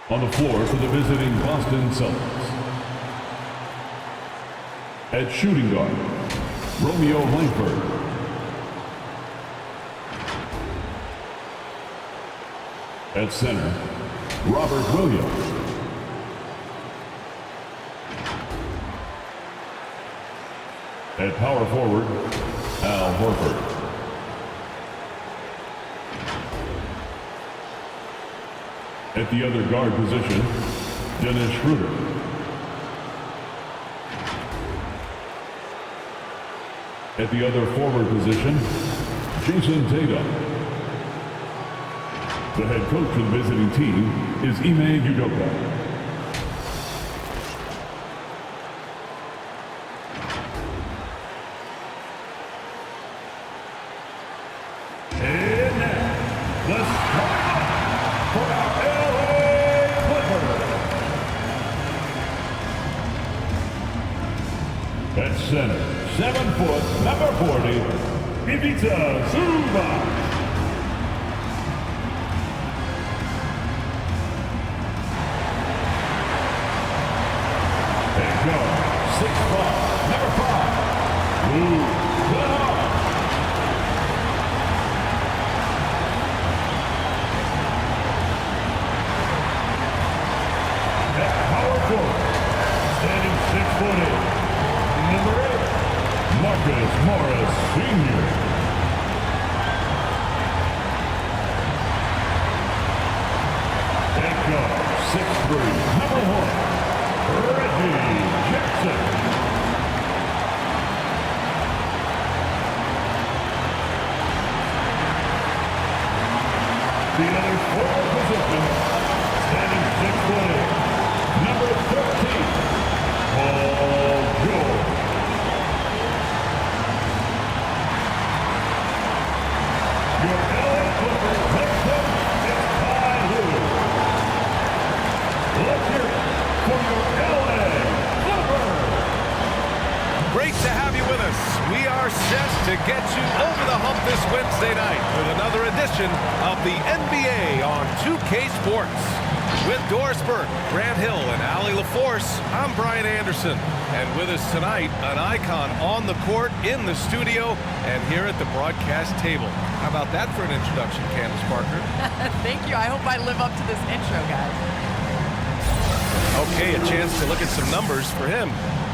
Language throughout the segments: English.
On the floor for the visiting Boston Celtics. At shooting guard, Romeo Langford. At center, Robert Williams. At power forward, Al Horford. At the other guard position, Dennis Schroeder. At the other forward position, Jason Tatum. The head coach of the visiting team is Ime Udoka. And now, the start for our LA Clippers. At center, 7 foot, number 40, Ivica Zubac. And guard, 6'5", number 5, Luke Kennard. At power forward, standing 6'8", number 8, Marcus Morris Sr. At guard, 6'3", number 1, Reggie Jackson. The other forward position, standing 6'8", number 13, Paul George. Your LA Clippers head coach is Ty Lue. Let's hear it for your LA Clippers. Great to have you with us. We are set to get you over the hump this Wednesday night with another edition of the NBA on 2K Sports. With Doris Burke, Grant Hill, and Allie LaForce, I'm Brian Anderson. And with us tonight, an icon on the court, in the studio, and here at the broadcast table. How about that for an introduction, Candace Parker? Thank you. I hope I live up to this intro, guys. Okay, a chance to look at some numbers for him.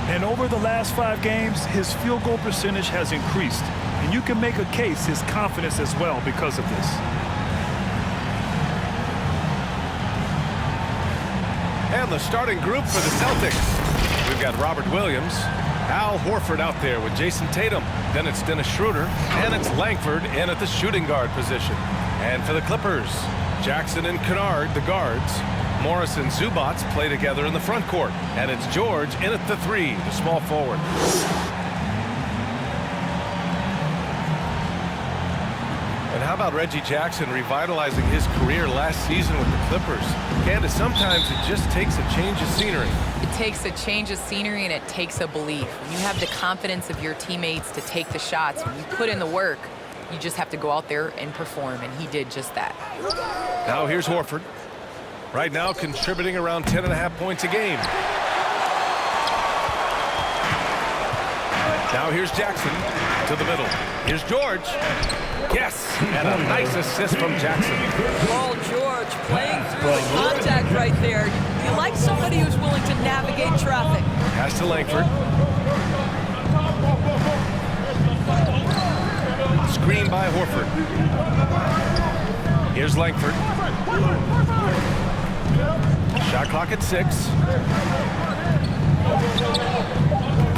And over the last 5 games, his field goal percentage has increased. And you can make a case his confidence as well because of this. And the starting group for the Celtics. We've got Robert Williams, Al Horford out there with Jason Tatum. Then it's Dennis Schroeder, and it's Langford in at the shooting guard position. And for the Clippers, Jackson and Kennard, the guards. Morris and Zubac play together in the front court. And it's George in at the 3, the small forward. And how about Reggie Jackson revitalizing his career last season with the Clippers? Candace, sometimes it just takes a change of scenery. It takes a change of scenery and it takes a belief. When you have the confidence of your teammates to take the shots, when you put in the work, you just have to go out there and perform, and he did just that. Now here's Horford. Right now contributing around 10.5 points a game. Now here's Jackson to the middle. Here's George. Yes, and a nice assist from Jackson. Paul George playing through the contact right there. You like somebody who's willing to navigate traffic. Pass to Langford. Screen by Horford. Here's Langford. Shot clock at 6.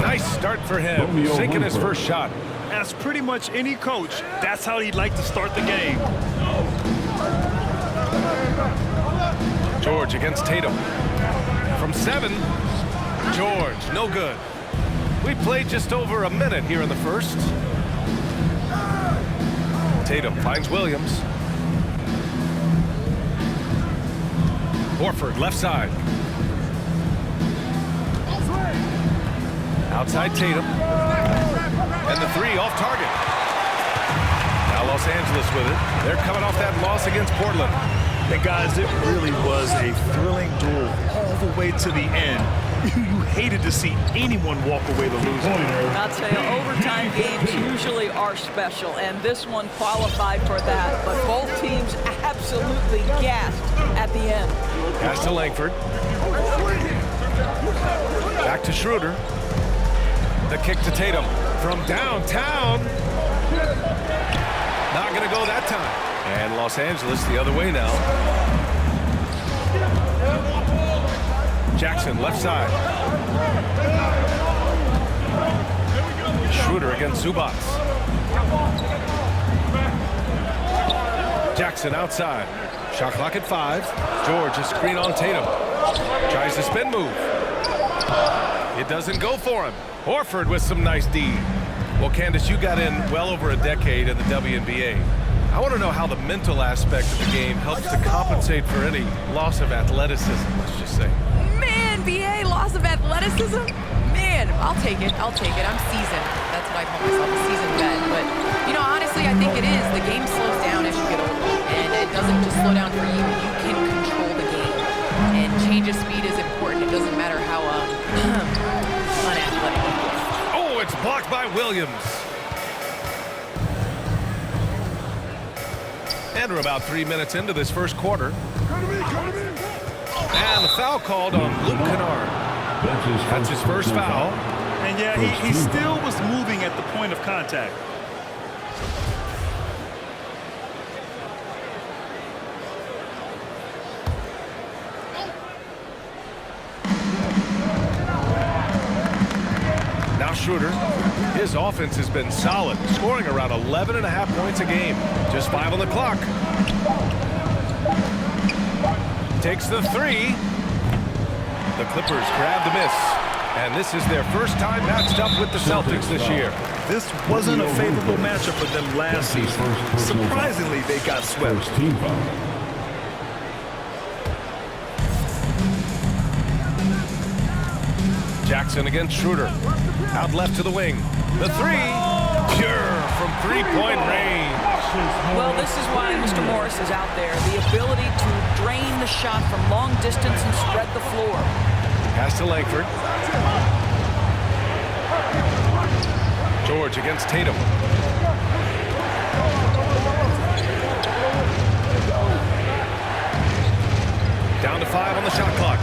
Nice start for him, sinking his first shot. As pretty much any coach, that's how he'd like to start the game. George against Tatum. From 7, George, no good. We played just over a minute here in the first. Tatum finds Williams. Horford, left side. Outside Tatum. And the 3 off target. Now Los Angeles with it. They're coming off that loss against Portland. And guys, it really was a thrilling duel all the way to the end. You hated to see anyone walk away the loser. I'll tell you, overtime games usually are special, and this one qualified for that. But both teams absolutely gassed at the end. Pass to Langford. Back to Schroeder. The kick to Tatum from downtown. Not going to go that time. And Los Angeles the other way now. Jackson, left side. Schroeder against Zubac. Jackson outside. Shot clock at 5. George, a screen on Tatum. Tries the spin move. It doesn't go for him. Horford with some nice D. Well, Candace, you got in well over a decade in the WNBA. I want to know how the mental aspect of the game helps to compensate for any loss of athleticism, let's just say. Man, BA, loss of athleticism? Man, I'll take it. I'm seasoned. That's what I call myself, a seasoned vet. But, you know, honestly, I think it is. The game slows down as you get older. And it doesn't just slow down for you. You can control the game. And change of speed is important. It doesn't matter how unathletic you are. Oh, it's blocked by Williams. And we're about 3 minutes into this first quarter. And the foul called on Luke Kennard. That's his first foul. And yeah, he still was moving at the point of contact. Now Schroeder. His offense has been solid, scoring around 11.5 points a game. Just 5 on the clock. Takes the 3. The Clippers grab the miss. And this is their first time matched up with the Celtics this year. This wasn't a favorable matchup for them last season. Surprisingly, they got swept. Jackson against Schroeder. Out left to the wing. The 3. Pure from three-point range. Well, this is why Mr. Morris is out there. The ability to drain the shot from long distance and spread the floor. Pass to Langford. George against Tatum. Down to 5 on the shot clock.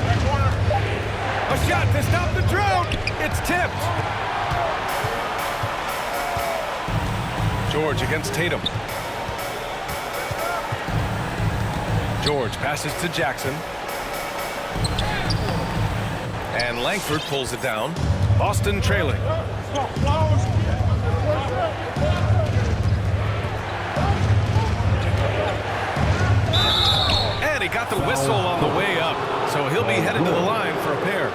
A shot to stop the drought. It's tipped. George against Tatum. George passes to Jackson. And Langford pulls it down. Boston trailing. And he got the whistle on the way up. So he'll be headed to the line for a pair.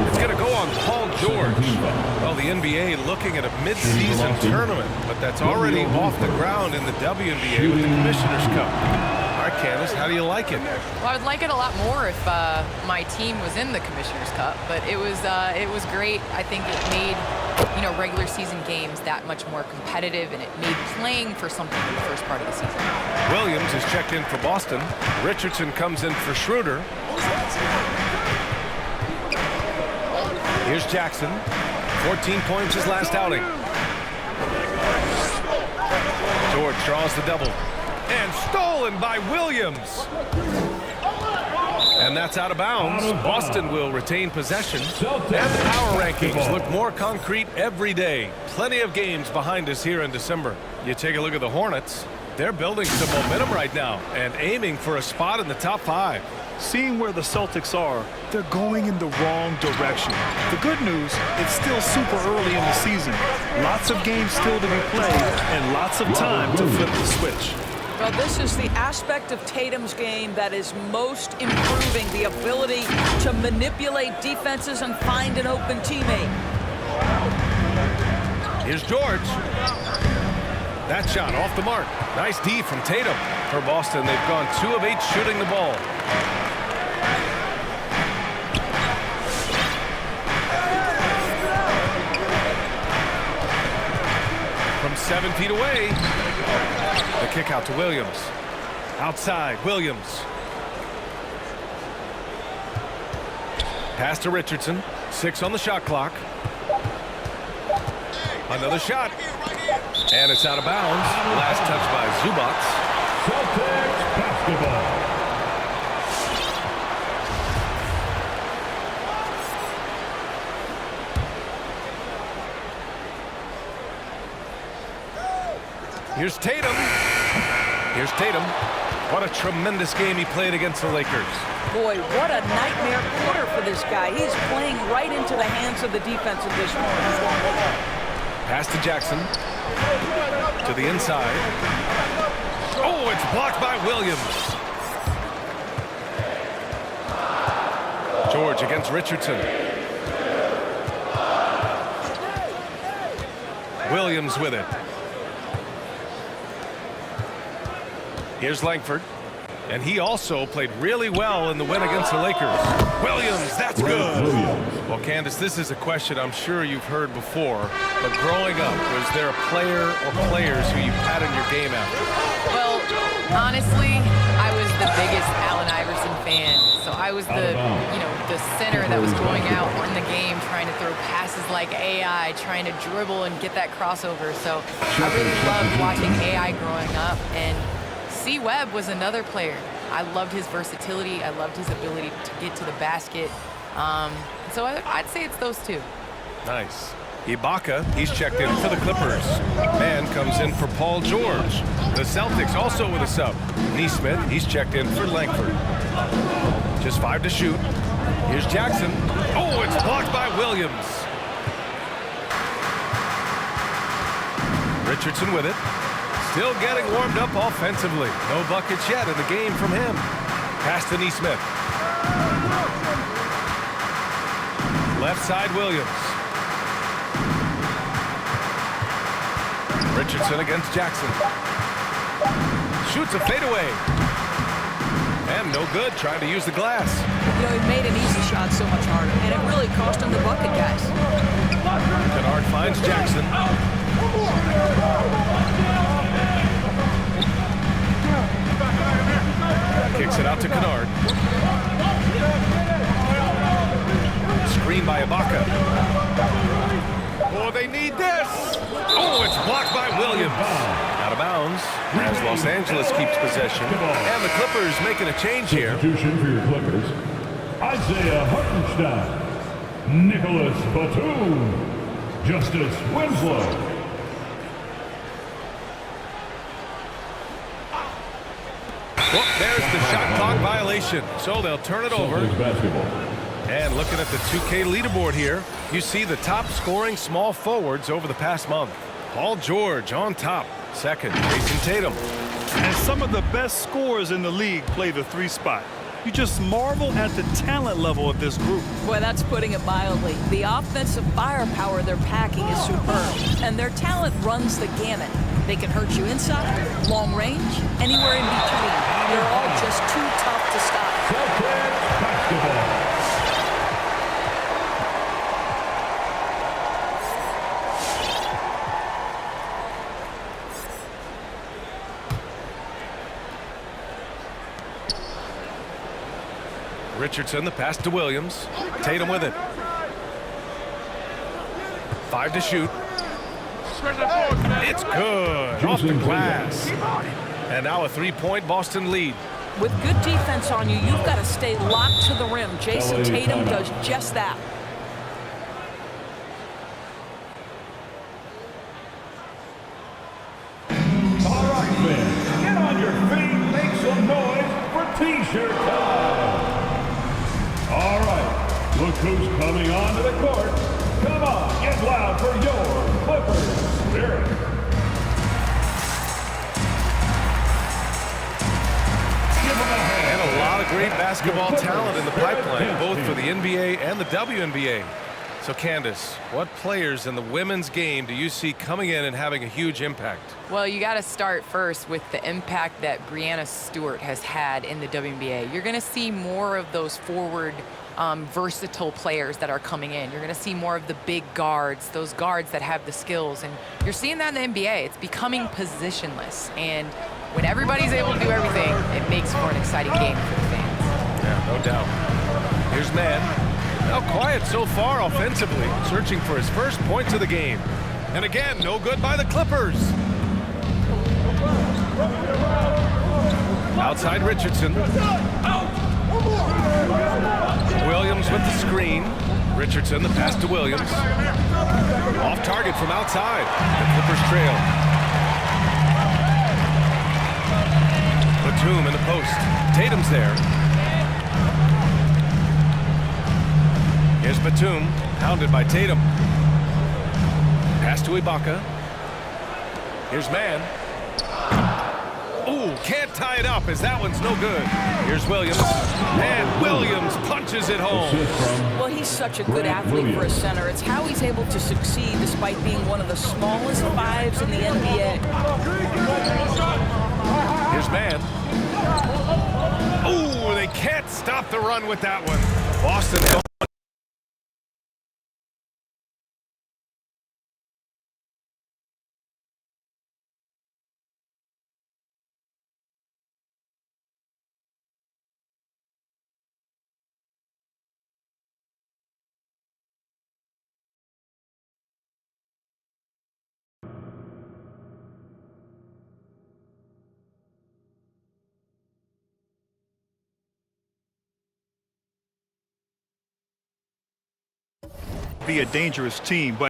It's going to go on Paul George. Well, the NBA looking at a mid-season tournament, but that's already off the ground in the WNBA with the Commissioner's Cup. All right, Candace, how do you like it? Well, I would like it a lot more if my team was in the Commissioner's Cup, but it was great. I think it made, you know, regular season games that much more competitive, and it made playing for something in the first part of the season. Williams is checked in for Boston. Richardson comes in for Schroeder. Here's Jackson. 14 points his last outing. George draws the double. And stolen by Williams. And that's out of bounds. Boston will retain possession. And the power rankings look more concrete every day. Plenty of games behind us here in December. You take a look at the Hornets. They're building some momentum right now and aiming for a spot in the top 5. Seeing where the Celtics are, they're going in the wrong direction. The good news, it's still super early in the season. Lots of games still to be played and lots of time to flip the switch. Well, this is the aspect of Tatum's game that is most improving, the ability to manipulate defenses and find an open teammate. Here's George. That shot off the mark. Nice D from Tatum. For Boston, they've gone 2 of 8 shooting the ball. From 7 feet away. The kick out to Williams. Outside, Williams. Pass to Richardson. 6 on the shot clock. Another shot. And it's out of bounds. Last touch by Zubac. Celtics basketball. Here's Tatum. Here's Tatum. What a tremendous game he played against the Lakers. Boy, what a nightmare quarter for this guy. He's playing right into the hands of the defense at this point. Pass to Jackson. To the inside. Oh, it's blocked by Williams. George against Richardson. Williams with it. Here's Langford. And he also played really well in the win against the Lakers. Williams, that's good. Well, Candace, this is a question I'm sure you've heard before. But growing up, was there a player or players who you patterned your game after? Well, honestly, I was the biggest Allen Iverson fan. So I was the, the center that was going out in the game, trying to throw passes like AI, trying to dribble and get that crossover. So I really loved watching AI growing up. And C. Webb was another player. I loved his versatility. I loved his ability to get to the basket. So I'd say it's those two. Nice. Ibaka, he's checked in for the Clippers. Man comes in for Paul George. The Celtics also with a sub. Neesmith, he's checked in for Langford. Just 5 to shoot. Here's Jackson. Oh, it's blocked by Williams. Richardson with it. Still getting warmed up offensively. No buckets yet in the game from him. Pass to Neesmith. Left side, Williams. Richardson against Jackson. Shoots a fadeaway. And no good, trying to use the glass. He made an easy shot so much harder, and it really cost him the bucket, guys. Kennard finds Jackson. Kicks it out to Kennard. Screen by Ibaka. Oh, they need this. Oh, it's blocked by Williams. Out of bounds as Los Angeles keeps possession. And the Clippers making a change here. Substitution for your Clippers. Isaiah Hartenstein. Nicholas Batum. Justice Winslow. Well, there's the shot clock violation. So they'll turn it over. And looking at the 2K leaderboard here, you see the top scoring small forwards over the past month. Paul George on top. Second, Jason Tatum. And some of the best scorers in the league play the 3 spot. You just marvel at the talent level of this group. Boy, that's putting it mildly. The offensive firepower they're packing is superb, and their talent runs the gamut. They can hurt you inside, long range, anywhere in between. They're all just too tough to stop. Celtics basketball. Richardson, the pass to Williams. Tatum with it. 5 to shoot. It's good. Off the glass. And now a 3-point Boston lead. With good defense on you, you've got to stay locked to the rim. Jason Tatum does just that. All right, fans, get on your feet, make some noise for T-shirt time. All right, look who's coming onto the court. Come on, get loud for your Clippers Spirit. And a lot of great basketball talent in the pipeline, both for the NBA and the WNBA. So, Candace, what players in the women's game do you see coming in and having a huge impact? Well, you got to start first with the impact that Breanna Stewart has had in the WNBA. You're going to see more of those forward, versatile players that are coming in. You're going to see more of the big guards, those guards that have the skills. And you're seeing that in the NBA. It's becoming positionless. And when everybody's able to do everything, it makes for an exciting game for the fans. Yeah, no doubt. Here's Mann. Now quiet so far offensively, searching for his first points of the game. And again, no good by the Clippers. Outside Richardson. Williams with the screen. Richardson, the pass to Williams. Off target from outside. The Clippers trail. Batum in the post. Tatum's there. Here's Batum, hounded by Tatum. Pass to Ibaka. Here's Mann. Ooh, can't tie it up as that one's no good. Here's Williams. And Williams punches it home. Well, he's such a good athlete for a center. It's how he's able to succeed despite being one of the smallest fives in the NBA. Here's Mann. Ooh, they can't stop the run with that one. Boston going. Be a dangerous team, but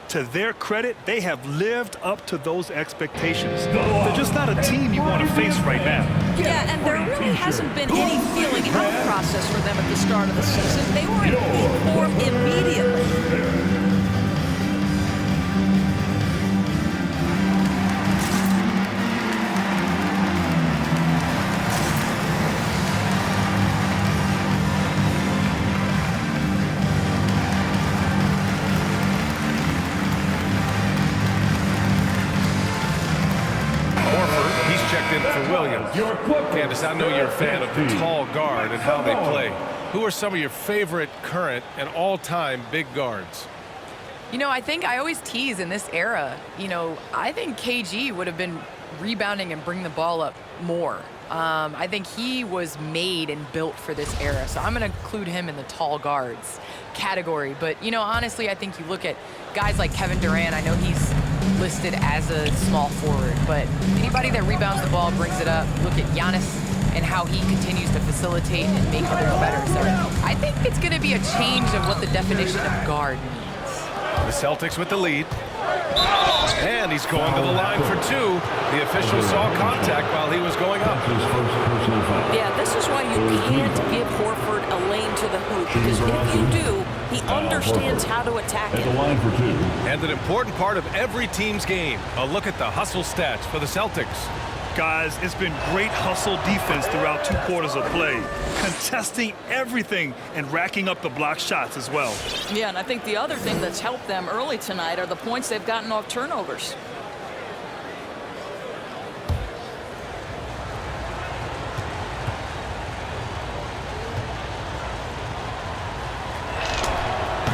to their credit, they have lived up to those expectations. They're just not a team you want to face right now. Yeah, and there really hasn't been any feeling out process for them at the start of the season. They were in peak form immediately. For Williams. Candace, I know you're a fan of the tall guard and how they play. Who are some of your favorite current and all-time big guards? You know, I think I always tease in this era, you know, I think KG would have been rebounding and bring the ball up more. I think he was made and built for this era, so I'm going to include him in the tall guards category. But, you know, honestly, I think you look at guys like Kevin Durant. I know he's listed as a small forward, but anybody that rebounds the ball, brings it up. Look at Giannis and how he continues to facilitate and make others better. So I think it's going to be a change of what the definition of guard means. The Celtics with the lead. And he's going to the line for two. The official saw contact while he was going up. Yeah, this is why you can't give Horford a lane to the hoop, because if you do, he understands how to attack it. And an important part of every team's game. A look at the hustle stats for the Celtics. Guys, it's been great hustle defense throughout 2 quarters of play, contesting everything and racking up the block shots as well. Yeah, and I think the other thing that's helped them early tonight are the points they've gotten off turnovers.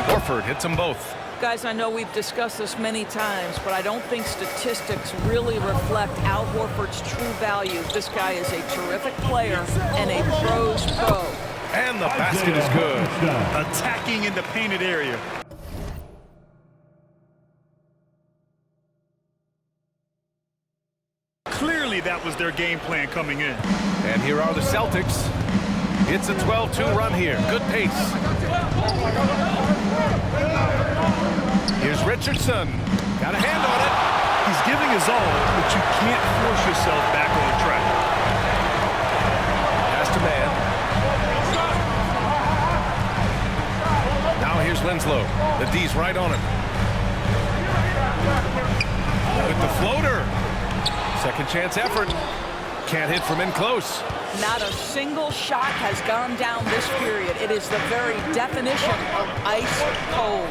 Horford hits them both. Guys, I know we've discussed this many times, but I don't think statistics really reflect Al Horford's true value. This guy is a terrific player and a pro's pro. And the basket is good. Attacking in the painted area. Clearly that was their game plan coming in. And here are the Celtics. It's a 12-2 run here. Good pace. Here's Richardson. Got a hand on it. He's giving his all, but you can't force yourself back on track. Pass to Mann. Now here's Winslow. The D's right on him. With the floater. Second chance effort. Can't hit from in close. Not a single shot has gone down this period. It is the very definition of ice cold.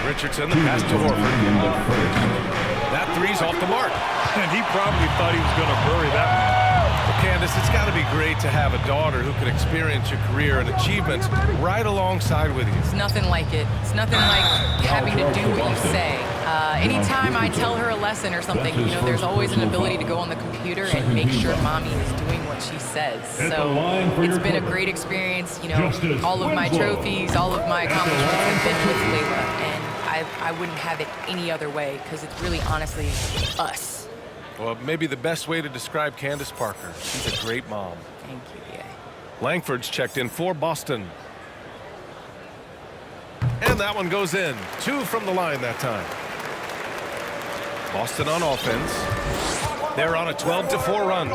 Richardson, the pass to Horford. That three's off the mark. And he probably thought he was going to bury that one. Candace, it's got to be great to have a daughter who can experience your career and achievements right alongside with you. It's nothing like it. It's nothing like having to do what you say. Anytime I tell her a lesson or something, you know, there's always an ability to go on the computer and make sure mommy is doing what she says. So it's been a great experience. You know, all of my trophies, all of my accomplishments have been with Layla, and I wouldn't have it any other way because it's really honestly us. Well, maybe the best way to describe Candace Parker. She's a great mom. Thank you, yeah. Langford's checked in for Boston. And that one goes in. 2 from the line that time. Boston on offense. They're on a 12-4 run.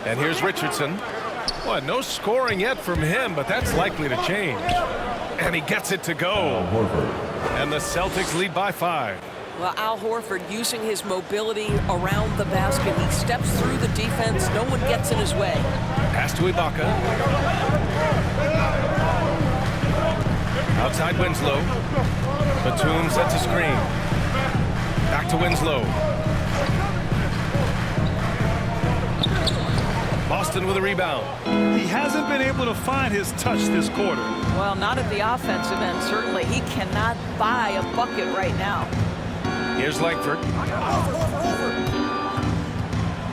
And here's Richardson. Well, no scoring yet from him, but that's likely to change. And he gets it to go. And the Celtics lead by 5. Well, Al Horford using his mobility around the basket. He steps through the defense. No one gets in his way. Pass to Ibaka. Outside Winslow. Batum sets a screen. Back to Winslow. Boston with a rebound. He hasn't been able to find his touch this quarter. Well, not at the offensive end, certainly. He cannot buy a bucket right now. Here's Langford.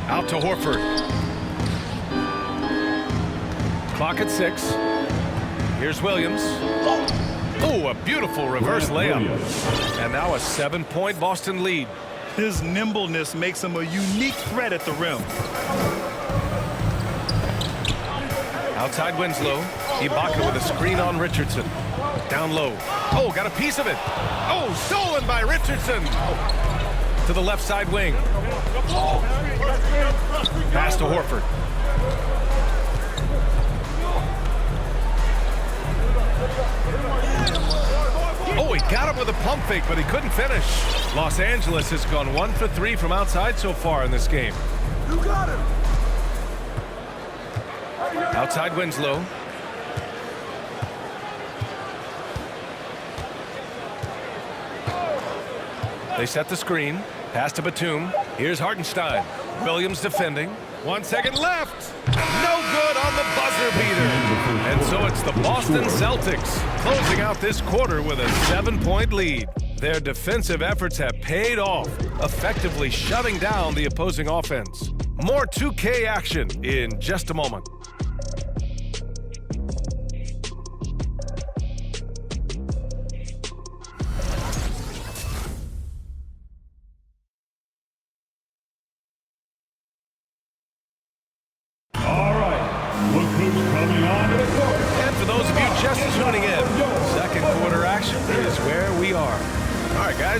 Out to Horford. Clock at 6. Here's Williams. Oh, a beautiful reverse layup. And now a 7-point Boston lead. His nimbleness makes him a unique threat at the rim. Outside Winslow. Ibaka with a screen on Richardson. Down low. Oh, got a piece of it. Oh, stolen by Richardson. To the left side wing. Pass to Horford. Oh, he got him with a pump fake, but he couldn't finish. Los Angeles has gone 1 for 3 from outside so far in this game. You got him. Outside Winslow. They set the screen. Pass to Batum. Here's Hartenstein. Williams defending. 1 second left. No good on the buzzer beater. And so it's the Boston Celtics closing out this quarter with a 7-point lead. Their defensive efforts have paid off, effectively shutting down the opposing offense. More 2K action in just a moment.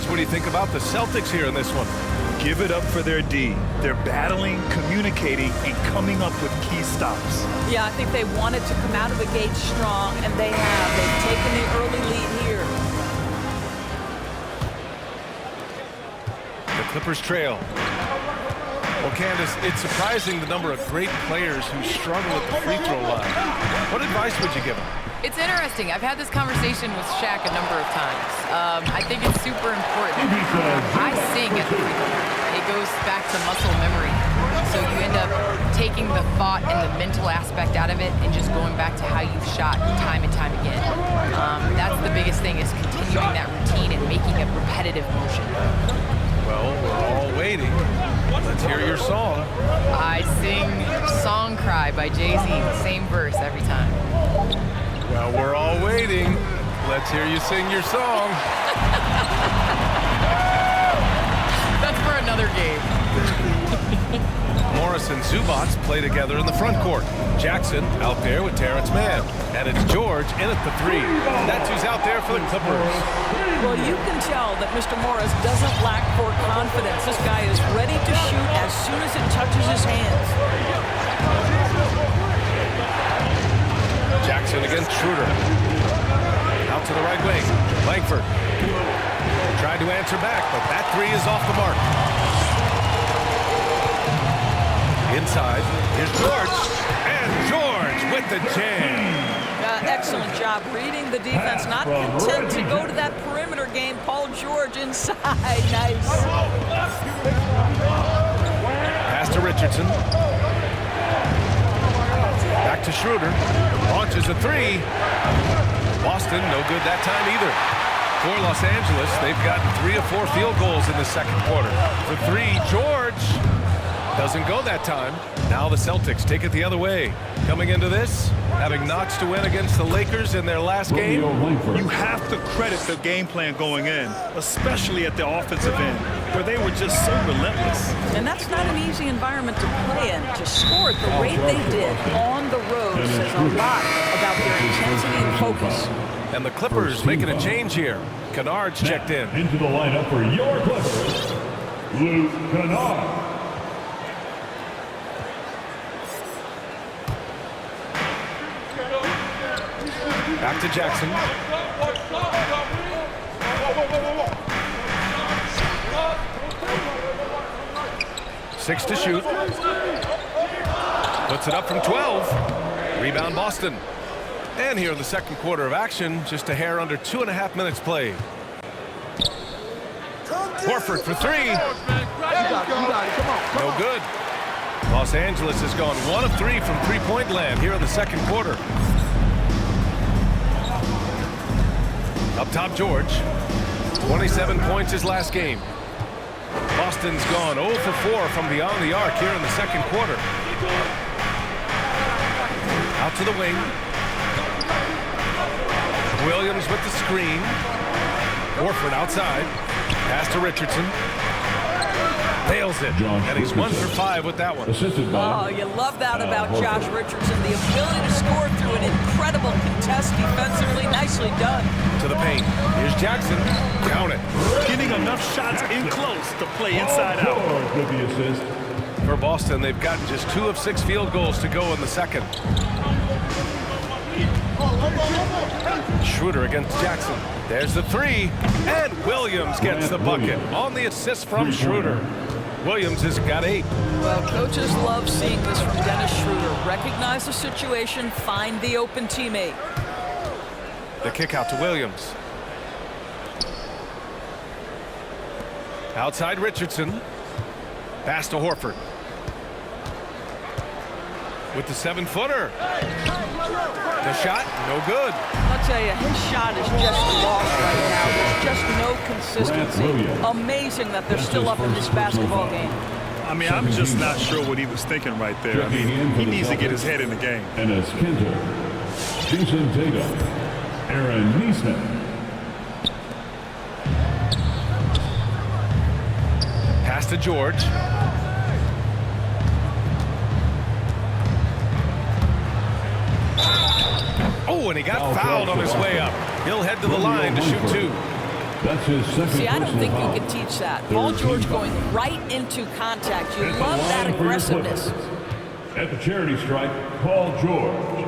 What do you think about the Celtics here in this one? Give it up for their D. They're battling, communicating, and coming up with key stops. Yeah, I think they wanted to come out of the gate strong, and they have. They've taken the early lead here. The Clippers trail. Well, Candace, it's surprising the number of great players who struggle at the free throw line. What advice would you give them? It's interesting. I've had this conversation with Shaq a number of times. I think it's super important. I sing at the free throw line. It goes back to muscle memory. So you end up taking the thought and the mental aspect out of it and just going back to how you've shot time and time again. That's the biggest thing, is continuing that routine and making a repetitive motion. Well, we're all waiting. Let's hear your song. I sing Song Cry by Jay-Z, same verse every time. Well, we're all waiting. Let's hear you sing your song. That's for another game. Morris and Zubats play together in the front court. Jackson out there with Terrence Mann. And it's George in at the 3. That's who's out there for the Clippers. Well, you can tell that Mr. Morris doesn't lack for confidence. This guy is ready to shoot as soon as it touches his hands. Jackson against Schroeder. Out to the right wing. Langford tried to answer back, but that 3 is off the mark. Inside, here's George. And George with the jam. Excellent job reading the defense. Not content to go to that perimeter game. Paul George inside. Nice. Richardson. Back to Schroeder. Launches a three. Boston, no good that time either. For Los Angeles, they've gotten 3 of 4 field goals in the second quarter. For 3, George doesn't go that time. Now the Celtics take it the other way. Coming into this, having notched a win against the Lakers in their last game. You have to credit the game plan going in, especially at the offensive end, where they were just so relentless. And that's not an easy environment to play in. To score at the rate they did on the road says a lot about their intensity and focus. And the Clippers making a change here. Kennard's checked in. Into the lineup for your Clippers, Luke Kennard. Back to Jackson. Six to shoot. Puts it up from 12. Rebound Boston. And here in the second quarter of action, just a hair under 2.5 minutes played. Horford for 3. No good. Los Angeles has gone 1 of 3 from three-point land here in the second quarter. Up top, George. 27 points his last game. Boston's gone 0 for 4 from beyond the arc here in the second quarter. Out to the wing. Williams with the screen. Horford outside. Pass to Richardson. Nails it. And he's 1 for 5 with that one. Oh, you love that about Josh Richardson. The ability to score through an incredible contest defensively. Nicely done. To the paint. Here's Jackson. Count it. Getting enough shots in close to play inside out. With the assist. For Boston, they've gotten just 2 of 6 field goals to go in the second. Schroeder against Jackson. There's the 3. And Williams gets the bucket on the assist from Schroeder. Williams has got 8. Well, coaches love seeing this from Dennis Schroeder. Recognize the situation, find the open teammate. The kick out to Williams. Outside Richardson. Pass to Horford. With the 7-footer. The shot, no good. I'll tell you, his shot is just lost right now. There's just no consistency. Amazing that they're still up in this basketball game. I mean, I'm just not sure what he was thinking right there. I mean, he needs to get his head in the game. Enes Kanter, Jason Tatum, Aaron Neesmith. Pass to George. Oh, and he got fouled on his way up. He'll head to the line to shoot 2. That's his second. See, I don't think you can teach that. Paul George going right into contact. You love that aggressiveness. At the charity stripe, Paul George.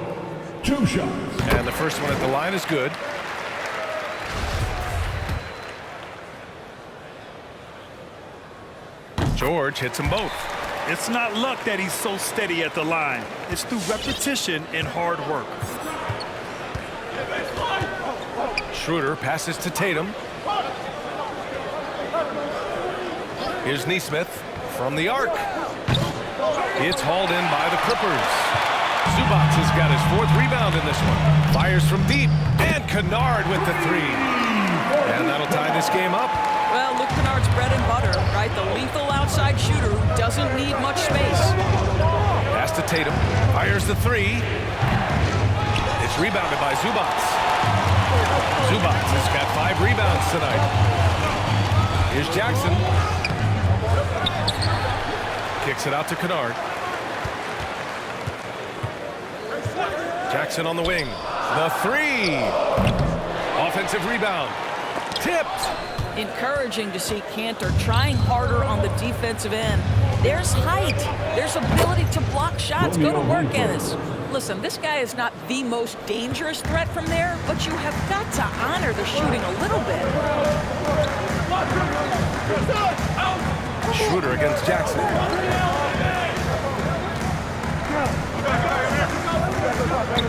2 shots. And the first one at the line is good. George hits them both. It's not luck that he's so steady at the line. It's through repetition and hard work. Schroeder passes to Tatum. Here's Neesmith from the arc. It's hauled in by the Clippers. Zubac has got his 4th rebound in this one. Fires from deep, and Kennard with the 3. And that'll tie this game up. Well, Luke Kennard's bread and butter, right? The lethal outside shooter who doesn't need much space. Pass to Tatum. Fires the 3. It's rebounded by Zubac. Zubac has got 5 rebounds tonight. Here's Jackson. Kicks it out to Kennard. Jackson on the wing. The 3. Offensive rebound. Tipped. Encouraging to see Kanter trying harder on the defensive end. There's height. There's ability to block shots. Go to work, Ennis. Listen, this guy is not the most dangerous threat from there, but you have got to honor the shooting a little bit. Schroeder against Jackson.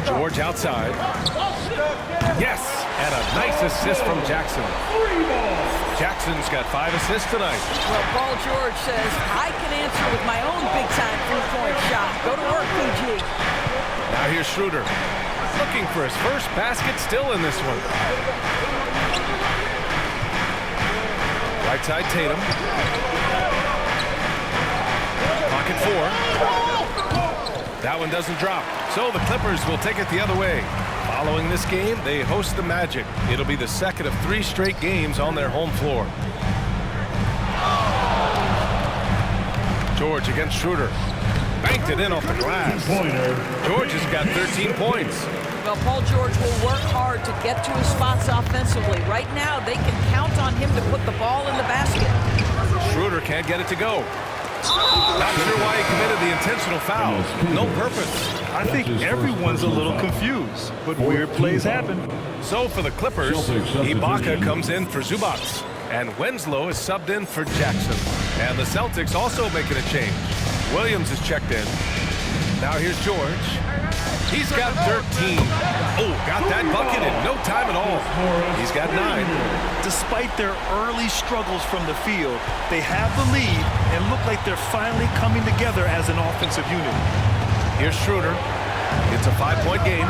George outside. Yes, and a nice assist from Jackson. Jackson's got 5 assists tonight. Well, Paul George says, I can answer with my own big-time three-point shot. Go to work, PG. Now here's Schroeder. Looking for his first basket, still in this one. Right side, Tatum. Pocket 4. That one doesn't drop. So the Clippers will take it the other way. Following this game, they host the Magic. It'll be the second of 3 straight games on their home floor. George against Schroeder. Banked it in off the glass. George has got 13 points. Well, Paul George will work hard to get to his spots offensively. Right now, they can count on him to put the ball in the basket. Schroeder can't get it to go. Not sure why he committed the intentional foul. No purpose. I think everyone's a little confused, but weird plays happen. So for the Clippers, Ibaka comes in for Zubac, and Winslow is subbed in for Jackson. And the Celtics also making a change. Williams is checked in. Now here's George. He's got 13. Oh, got that bucket in no time at all. He's got 9. Despite their early struggles from the field, they have the lead and look like they're finally coming together as an offensive unit. Here's Schroeder. It's a 5-point game.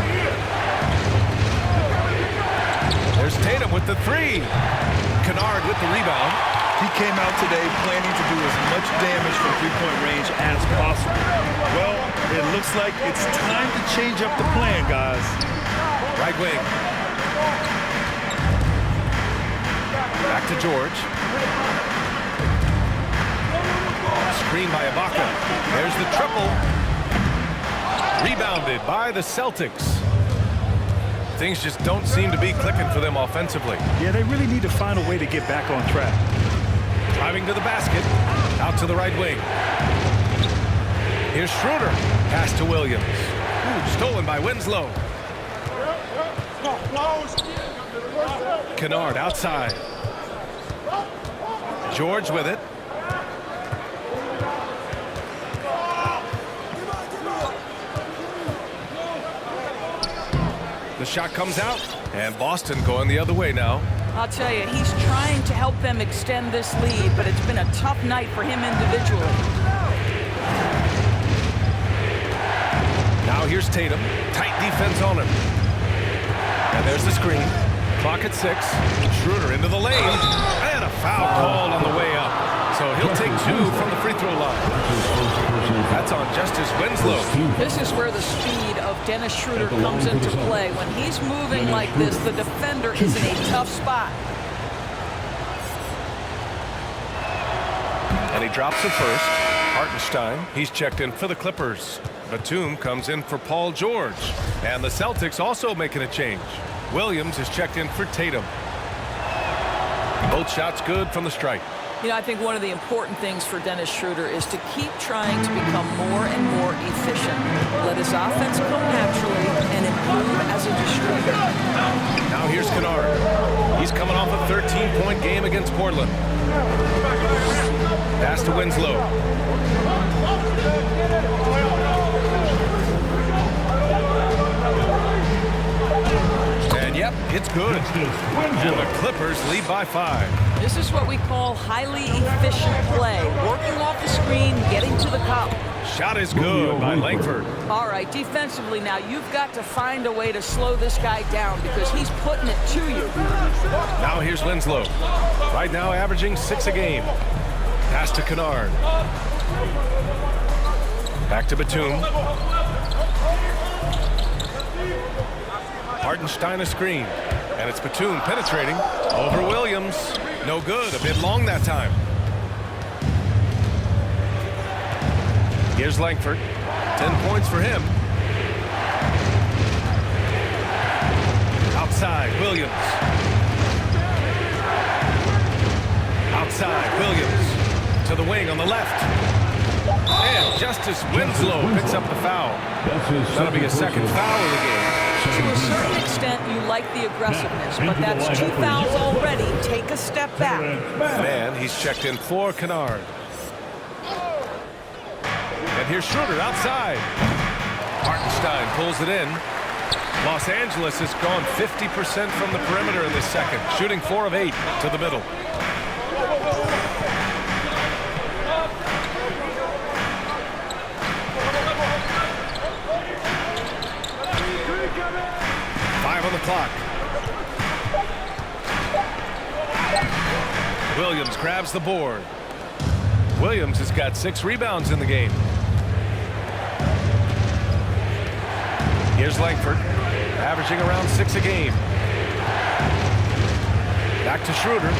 There's Tatum with the 3. Kennard with the rebound. He came out today planning to do as much damage from three-point range as possible. Well, it looks like it's time to change up the plan, guys. Right wing. Back to George. Screen by Ibaka. There's the triple. Rebounded by the Celtics. Things just don't seem to be clicking for them offensively. Yeah, they really need to find a way to get back on track. Driving to the basket. Out to the right wing. Here's Schroeder. Pass to Williams. Ooh, stolen by Winslow. Kennard outside. George with it. The shot comes out, and Boston going the other way now. I'll tell you, he's trying to help them extend this lead, but it's been a tough night for him individually. Now here's Tatum. Tight defense on him. And there's the screen. Clock at 6. Schroeder into the lane. And a foul called on the way up. So he'll take 2 from the free throw line. That's on Justice Winslow. This is where the speed of Dennis Schroeder comes into play. When he's moving like this, the defender is in a tough spot. And he drops it first. Hartenstein, he's checked in for the Clippers. Batum comes in for Paul George. And the Celtics also making a change. Williams is checked in for Tatum. Both shots good from the strike. You know, I think one of the important things for Dennis Schroeder is to keep trying to become more and more efficient. Let his offense come naturally and improve as a distributor. Now here's Kennard. He's coming off a 13-point game against Portland. Pass to Winslow. And yep, it's good. And the Clippers lead by 5. This is what we call highly efficient play. Working off the screen, getting to the cup. Shot is good by Langford. All right, defensively now, you've got to find a way to slow this guy down because he's putting it to you. Now here's Winslow. Right now averaging 6 a game. Pass to Kennard. Back to Batum. Hartenstein a screen. And it's Batum penetrating over Williams. No good. A bit long that time. Here's Langford. 10 points for him. Outside, Williams. Outside, Williams. To the wing on the left. And Justice Winslow picks up the foul. That'll be a second foul of the game. To a certain extent, you like the aggressiveness, but that's 2 fouls already. Take a step back. And he's checked in for Kennard. And here's Schroeder outside. Hartenstein pulls it in. Los Angeles has gone 50% from the perimeter in this second, shooting 4 of 8 to the middle. On the clock. Williams grabs the board. Williams has got 6 rebounds in the game. Here's Langford, averaging around 6 a game. Back to Schroeder.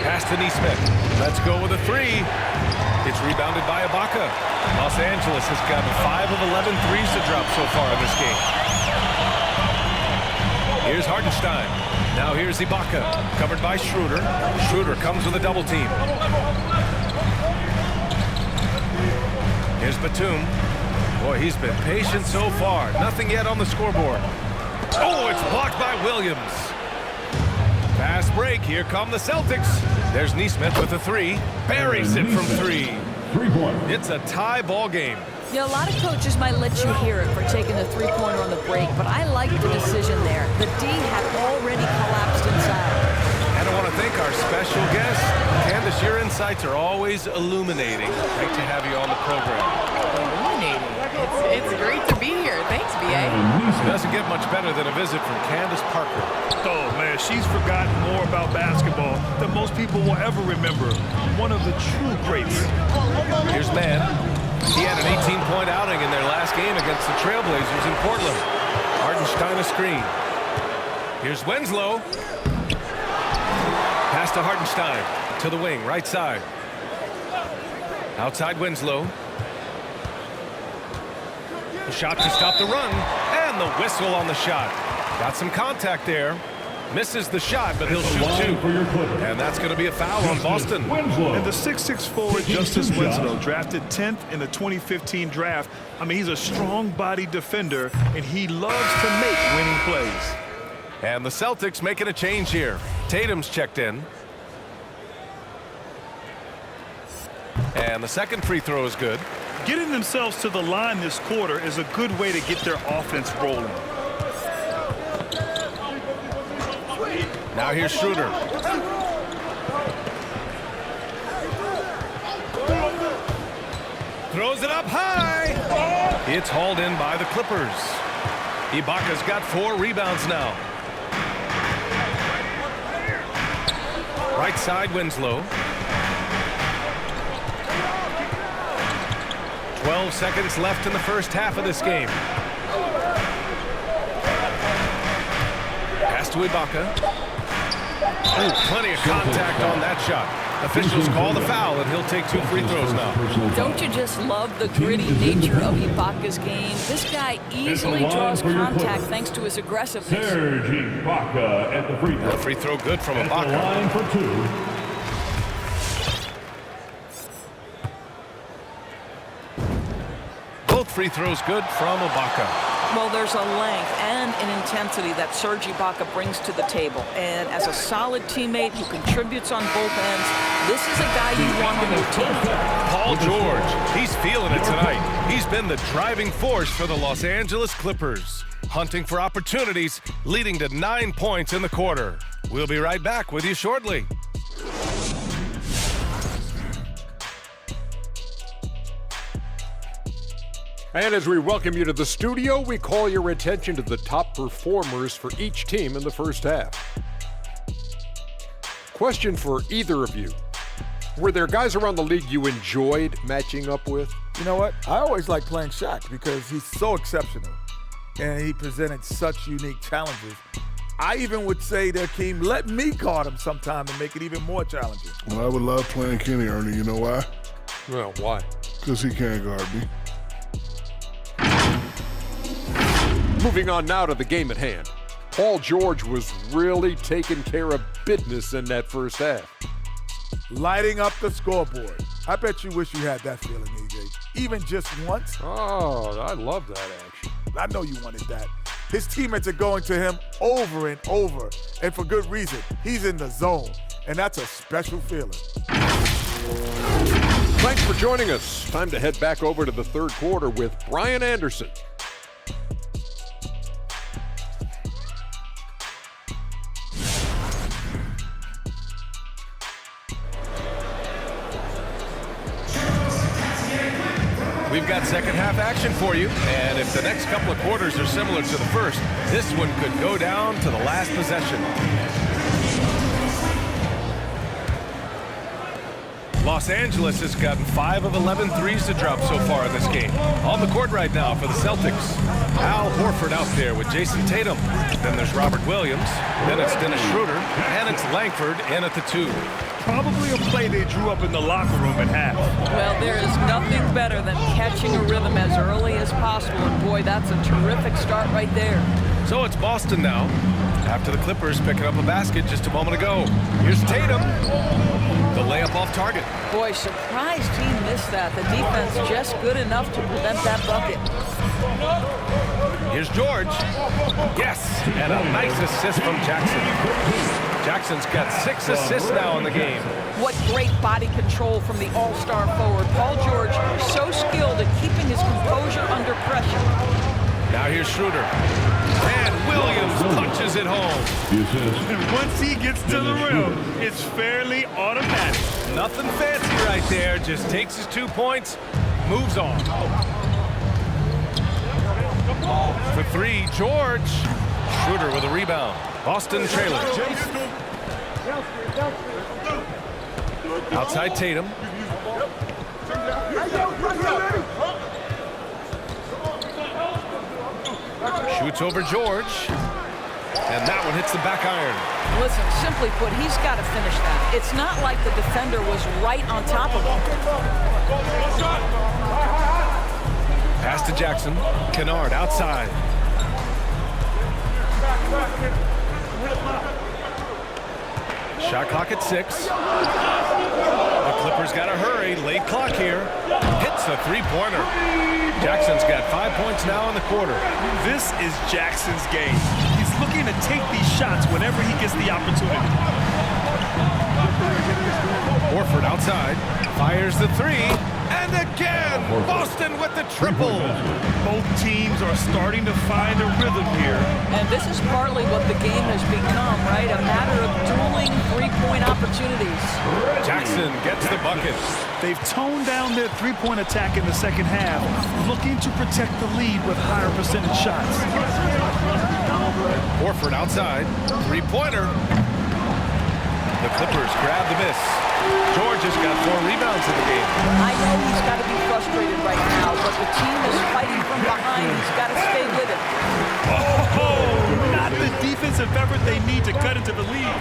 Pass to Neesmith. Let's go with a 3. It's rebounded by Ibaka. Los Angeles has gotten 5 of 11 threes to drop so far in this game. Here's Hartenstein. Now here's Ibaka, covered by Schroeder. Schroeder comes with a double team. Here's Batum. Boy, he's been patient so far. Nothing yet on the scoreboard. Oh, it's blocked by Williams. Fast break. Here come the Celtics. There's Neesmith with a 3. Buries it from 3. 3-point. It's a tie ball game. Yeah, a lot of coaches might let you hear it for taking the three-pointer on the break, but I like the decision there. The D had already collapsed inside. And I want to thank our special guest. Candace, your insights are always illuminating. Great to have you on the program. Illuminating. It's great to be here. Thanks, B.A. It doesn't get much better than a visit from Candace Parker. Oh, man, she's forgotten more about basketball than most people will ever remember. One of the true greats. Here's Mann. He had an 18-point outing in their last game against the Trailblazers in Portland. Hartenstein a screen. Here's Winslow. Pass to Hartenstein. To the wing, right side. Outside Winslow. A shot to stop the run. And the whistle on the shot. Got some contact there. Misses the shot, but he'll shoot 2. And that's going to be a foul on Boston. And the 6'6" forward, Justice Winslow, drafted 10th in the 2015 draft. I mean, he's a strong-bodied defender, and he loves to make winning plays. And the Celtics making a change here. Tatum's checked in. And the second free throw is good. Getting themselves to the line this quarter is a good way to get their offense rolling. Now here's Schroeder. Throws it up high. It's hauled in by the Clippers. Ibaka's got 4 rebounds now. Right side Winslow. 12 seconds left in the first half of this game. Pass to Ibaka. Oh, plenty of contact on that shot. Officials call the foul, and he'll take 2 free throws now. Don't you just love the gritty nature of Ibaka's game? This guy easily draws contact thanks to his aggressiveness. Serge Ibaka at the free throw. A free throw good from At the Ibaka. line for 2. Both free throws good from Ibaka. Well, there's a length and an intensity that Serge Ibaka brings to the table. And as a solid teammate who contributes on both ends, this is a guy you want on your team. Paul George, he's feeling it tonight. He's been the driving force for the Los Angeles Clippers, hunting for opportunities, leading to 9 points in the quarter. We'll be right back with you shortly. And as we welcome you to the studio, we call your attention to the top performers for each team in the first half. Question for either of you. Were there guys around the league you enjoyed matching up with? You know what? I always like playing Shaq because he's so exceptional and he presented such unique challenges. I even would say that Keem, let me guard him sometime and make it even more challenging. Well, I would love playing Kenny, Ernie. You know why? Well, why? Because he can't guard me. Moving on now to the game at hand. Paul George was really taking care of business in that first half. Lighting up the scoreboard. I bet you wish you had that feeling, AJ. Even just once. Oh, I love that action. I know you wanted that. His teammates are going to him over and over, and for good reason. He's in the zone, and that's a special feeling. Thanks for joining us. Time to head back over to the third quarter with Brian Anderson. We've got second half action for you, and if the next couple of quarters are similar to the first, this one could go down to the last possession. Los Angeles has gotten 5 of 11 threes to drop so far in this game. On the court right now for the Celtics. Al Horford out there with Jason Tatum. Then there's Robert Williams. Then it's Dennis Schroeder. And it's Langford in at the 2. Probably a play they drew up in the locker room at half. Well, there is nothing better than catching a rhythm as early as possible, and boy, that's a terrific start right there. So it's Boston now, after the Clippers picking up a basket just a moment ago. Here's Tatum. The layup off target. Boy, surprised he missed that. The defense just good enough to prevent that bucket. Here's George. Yes, and a nice assist from Jackson. Jackson's got 6 assists now in the game. What great body control from the all-star forward. Paul George, so skilled at keeping his composure under pressure. Now here's Schroeder. And Williams punches it home. And once he gets to the rim, it's fairly automatic. Nothing fancy right there. Just takes his 2 points, moves on. For 3, George. Schroeder with a rebound. Boston trailing. Outside Tatum. Shoots over George. And that one hits the back iron. Listen, simply put, he's got to finish that. It's not like the defender was right on top of him. Pass to Jackson. Kennard outside. Shot clock at 6. The Clippers got to hurry. Late clock here. Hits a three-pointer. Jackson's got 5 points now in the quarter. This is Jackson's game. He's looking to take these shots whenever he gets the opportunity. Horford outside. Fires the 3. And again, Boston with the triple. Both teams are starting to find a rhythm here. And this is partly what the game has become, right? A matter of dueling three-point opportunities. Jackson gets the bucket. They've toned down their three-point attack in the second half, looking to protect the lead with higher percentage shots. Horford outside. Three-pointer. The Clippers grab the miss. George has got 4 rebounds in the game. I know he's got to be frustrated right now, but the team is fighting from behind. He's got to stay with it. Oh, not the defensive effort they need to cut into the lead.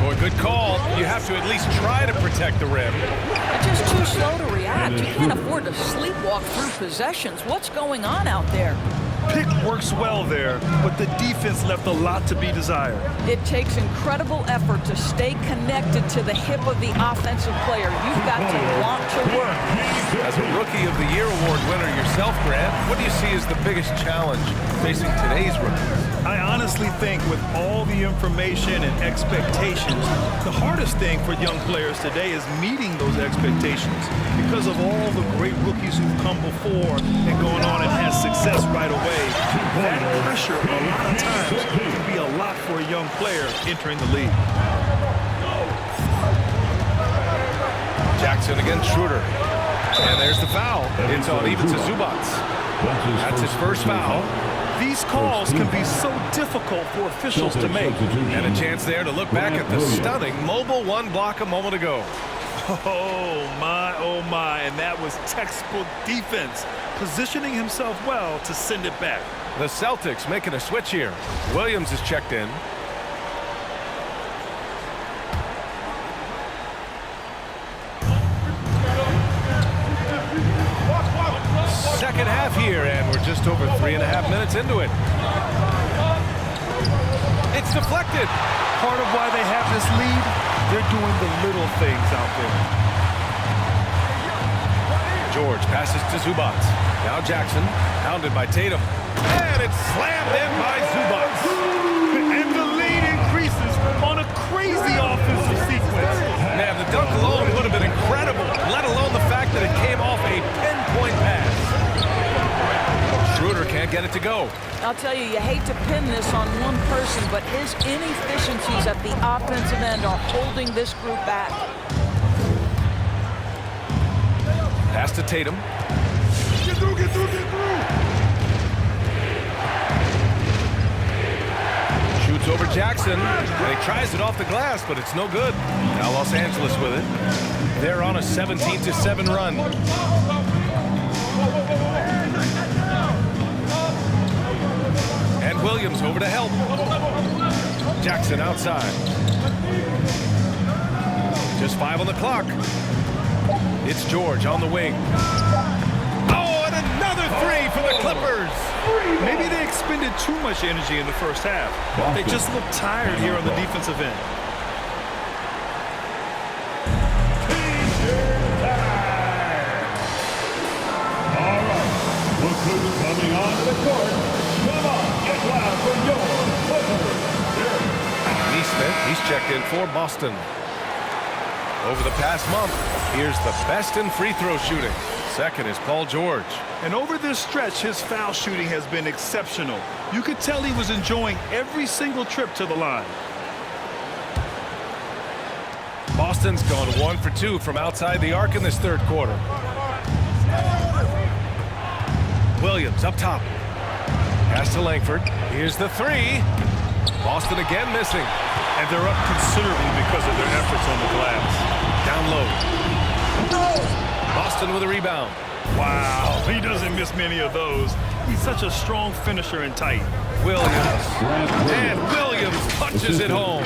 Boy, good call. You have to at least try to protect the rim. They're just too slow to react. You can't afford to sleepwalk through possessions. What's going on out there? Pick works well there, but the defense left a lot to be desired. It takes incredible effort to stay connected to the hip of the offensive player. You've got to want to work. As a Rookie of the Year award winner yourself, Grant, what do you see as the biggest challenge facing today's rookies? I honestly think with all the information and expectations, the hardest thing for young players today is meeting those expectations because of all the great rookies who've come before and gone on and had success right away. That pressure, a lot of times, can be a lot for a young player entering the league. Jackson against Schroeder. And there's the foul. It's on Ivica Zubac. That's his first foul. These calls can be so difficult for officials to make. And a chance there to look back at the stunning mobile 1 block a moment ago. Oh my, and that was textbook defense, positioning himself well to send it back. The Celtics making a switch here. Williams is checked in. Second half here, and we're just over 3.5 minutes into it. It's deflected. Part of why they have this lead, they're doing the little things out there. George passes to Zubac. Now Jackson, hounded by Tatum. And it's slammed in by Zubac. And the lead increases on a crazy offensive sequence. Man, the dunk alone would have been incredible, let alone the fact that it can't get it to go. I'll tell you, you hate to pin this on one person, but his inefficiencies at the offensive end are holding this group back. Pass to Tatum. Get through, get through, get through. Shoots over Jackson, and he tries it off the glass, but it's no good. Now Los Angeles with it. They're on a 17-7 run. And Williams over to help. Jackson outside. Just 5 on the clock. It's George on the wing. Oh, and another 3 for the Clippers. Maybe they expended too much energy in the first half. They just look tired here on the defensive end. All right, look who's coming onto the court. Come on, get loud for your Clippers. Neesmith, he's checked in for Boston. Over the past month, here's the best in free throw shooting. Second is Paul George. And over this stretch, his foul shooting has been exceptional. You could tell he was enjoying every single trip to the line. Boston's gone 1 for 2 from outside the arc in this third quarter. Williams up top. Pass to Langford. Here's the 3. Boston again missing. And they're up considerably because of their efforts on the glass. Down low. Boston with a rebound. Wow, he doesn't miss many of those. He's such a strong finisher and tight. Williams. And Williams punches it home.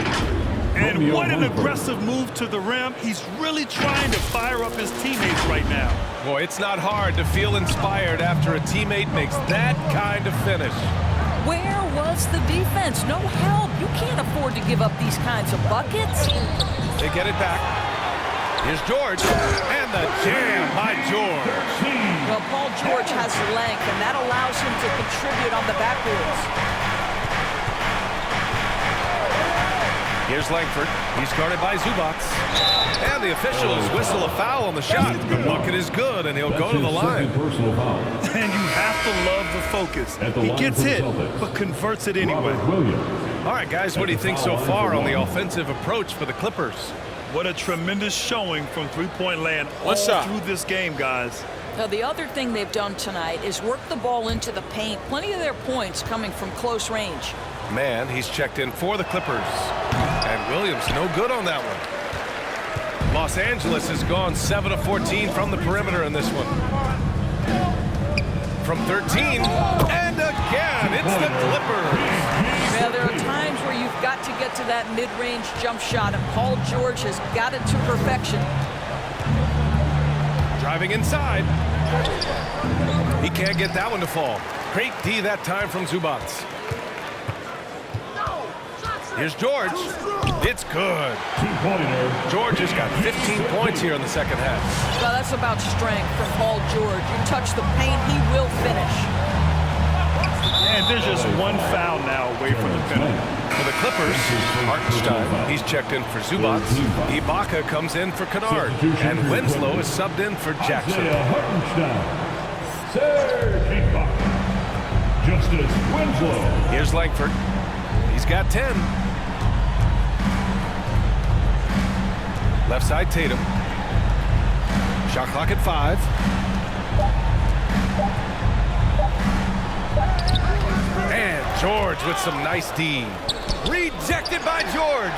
And what an aggressive move to the rim. He's really trying to fire up his teammates right now. Boy, it's not hard to feel inspired after a teammate makes that kind of finish. Where was the defense? No help. You can't afford to give up these kinds of buckets. They get it back. Here's George. And the jam by George. Well, Paul George has the length, and that allows him to contribute on the backboards. Here's Langford. He's guarded by Zubac. And the officials whistle a foul on the shot. The bucket is good, and he'll go to the line. And you have to love the focus. He gets hit, but converts it anyway. All right, guys, what do you think so far on the offensive approach for the Clippers? What a tremendous showing from three-point land all through this game, guys. Now, the other thing they've done tonight is work the ball into the paint. Plenty of their points coming from close range. Man, he's checked in for the Clippers. And Williams no good on that one. Los Angeles has gone 7 of 14 from the perimeter in this one. From 13, and again, it's the Clippers. Yeah, there are times where you've got to get to that mid-range jump shot, and Paul George has got it to perfection. Driving inside. He can't get that one to fall. Great D that time from Zubac. Here's George. It's good. George has got 15 points here in the second half. Well, that's about strength from Paul George. You touch the paint, he will finish. And there's just one foul now away from the penalty. For the Clippers, Hartenstein, he's checked in for Zubac. Ibaka comes in for Kennard. And Winslow is subbed in for Jackson. Justice Winslow. Here's Langford. He's got 10. Left side Tatum. Shot clock at 5. And George with some nice D. Rejected by George.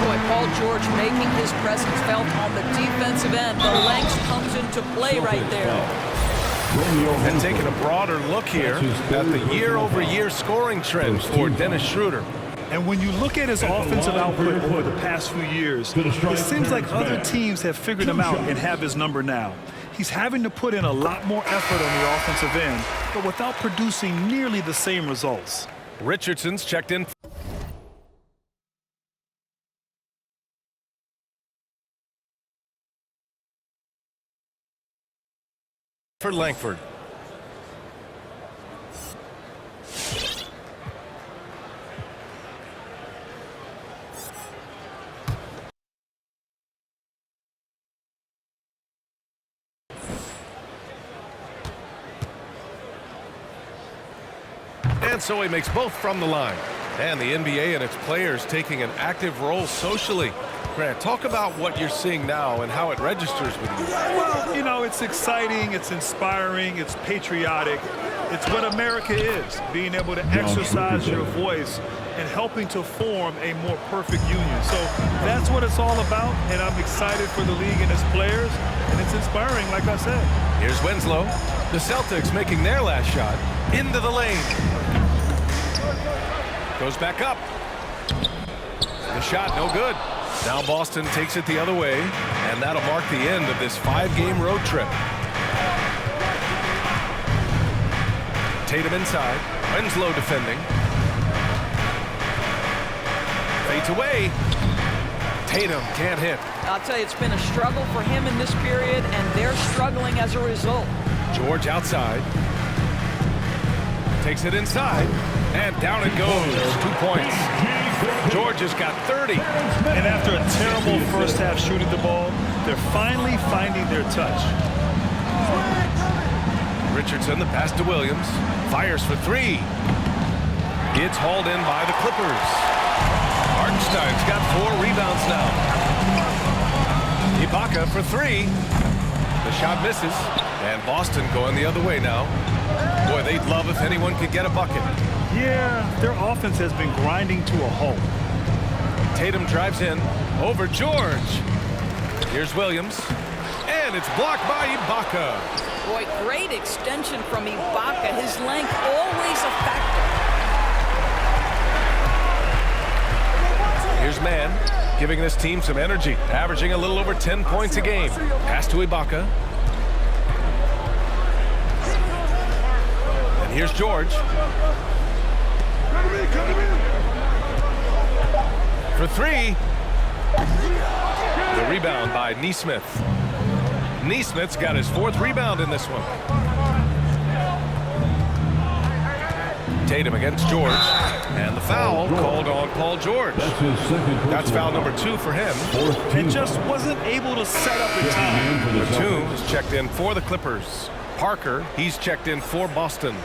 Boy, Paul George making his presence felt on the defensive end. The length comes into play right there. And taking a broader look here at the year-over-year scoring trend for Dennis Schroeder. And when you look at his offensive output over the past few years, it seems like other teams have figured him out and have his number now. He's having to put in a lot more effort on the offensive end, but without producing nearly the same results. Richardson's checked in for Langford. And so he makes both from the line. And the NBA and its players taking an active role socially. Grant, talk about what you're seeing now and how it registers with you. Well, you know, it's exciting, it's inspiring, it's patriotic. It's what America is, being able to exercise your voice and helping to form a more perfect union. So that's what it's all about, and I'm excited for the league and its players, and it's inspiring, like I said. Here's Winslow. The Celtics making their last shot into the lane. Goes back up. The shot, no good. Now Boston takes it the other way, and that'll mark the end of this 5-game road trip. Tatum inside. Winslow defending. Fades away. Tatum can't hit. I'll tell you, it's been a struggle for him in this period, and they're struggling as a result. George outside. Takes it inside, and down it goes. 2 points. George has got 30. And after a terrible first half shooting the ball, they're finally finding their touch. Richardson, the pass to Williams. Fires for 3. It's hauled in by the Clippers. Hartenstein's got 4 rebounds now. Ibaka for 3. The shot misses. And Boston going the other way now. Boy, they'd love if anyone could get a bucket. Yeah, their offense has been grinding to a halt. Tatum drives in over George. Here's Williams. And it's blocked by Ibaka. Boy, great extension from Ibaka. His length always a factor. Here's Mann, giving this team some energy, averaging a little over 10 points a game. Pass to Ibaka. And here's George. For 3. The rebound by Nesmith. Nesmith's got his 4th rebound in this one. Tatum against George. And the foul called on Paul George. That's foul number 2 for him. And just wasn't able to set up in time. Batum is checked in for the Clippers. Parker, he's checked in for Boston.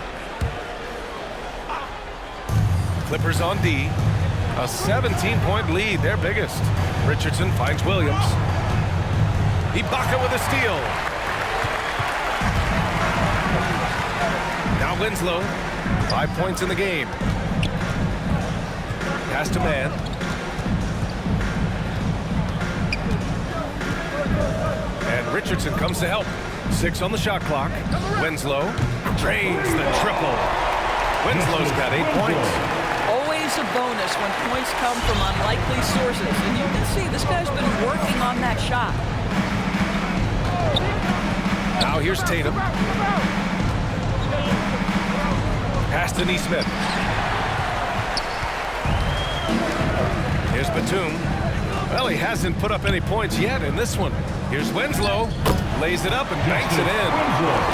Clippers on D. A 17-point lead, their biggest. Richardson finds Williams. Ibaka with a steal. Now Winslow. 5 points in the game. Pass to Mann. And Richardson comes to help. 6 on the shot clock. Winslow drains the triple. Winslow's got 8 points. Always a bonus when points come from unlikely sources. And you can see this guy's been working on that shot. Now here's Tatum. Pass to Nesmith. Here's Batum. Well, he hasn't put up any points yet in this one. Here's Winslow. Lays it up and banks it in.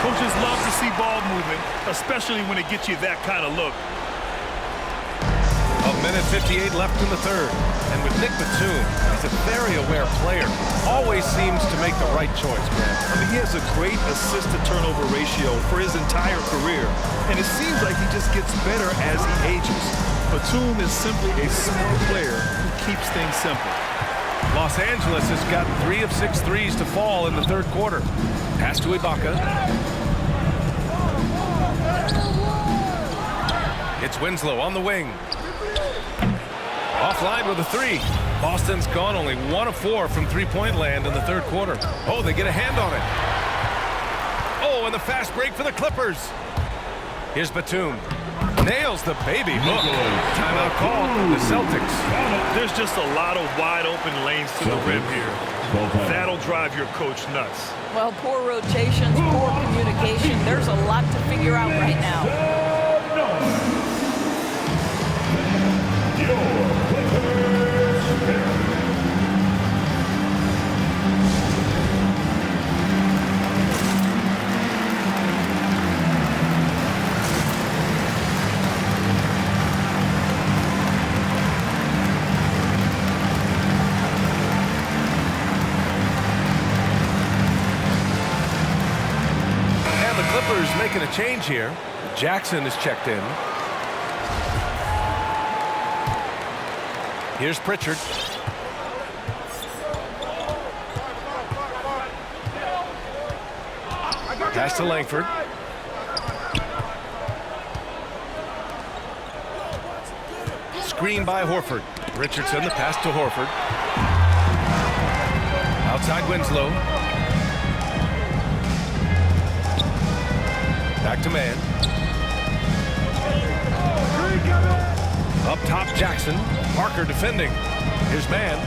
Coaches love to see ball movement, especially when it gets you that kind of look. A minute 58 left in the third. And with Nick Batum, he's a very aware player. Always seems to make the right choice, man. I mean, he has a great assist-to-turnover ratio for his entire career. And it seems like he just gets better as he ages. Batum is simply a smart player who keeps things simple. Los Angeles has got 3 of 6 threes to fall in the third quarter. Pass to Ibaka. It's Winslow on the wing. Offline with a 3. Boston's gone only 1 of 4 from three-point land in the third quarter. Oh, they get a hand on it. Oh, and the fast break for the Clippers. Here's Batum. Nails the baby hook. Timeout call for the Celtics. There's just a lot of wide open lanes to the rim here. That'll drive your coach nuts. Well, poor rotations, poor communication. There's a lot to figure out right now. Making a change here. Jackson is checked in. Here's Pritchard. Pass to Langford. Screen by Horford. Richardson, the pass to Horford. Outside Winslow. Back to man. Up top, Jackson. Parker defending. Here's man.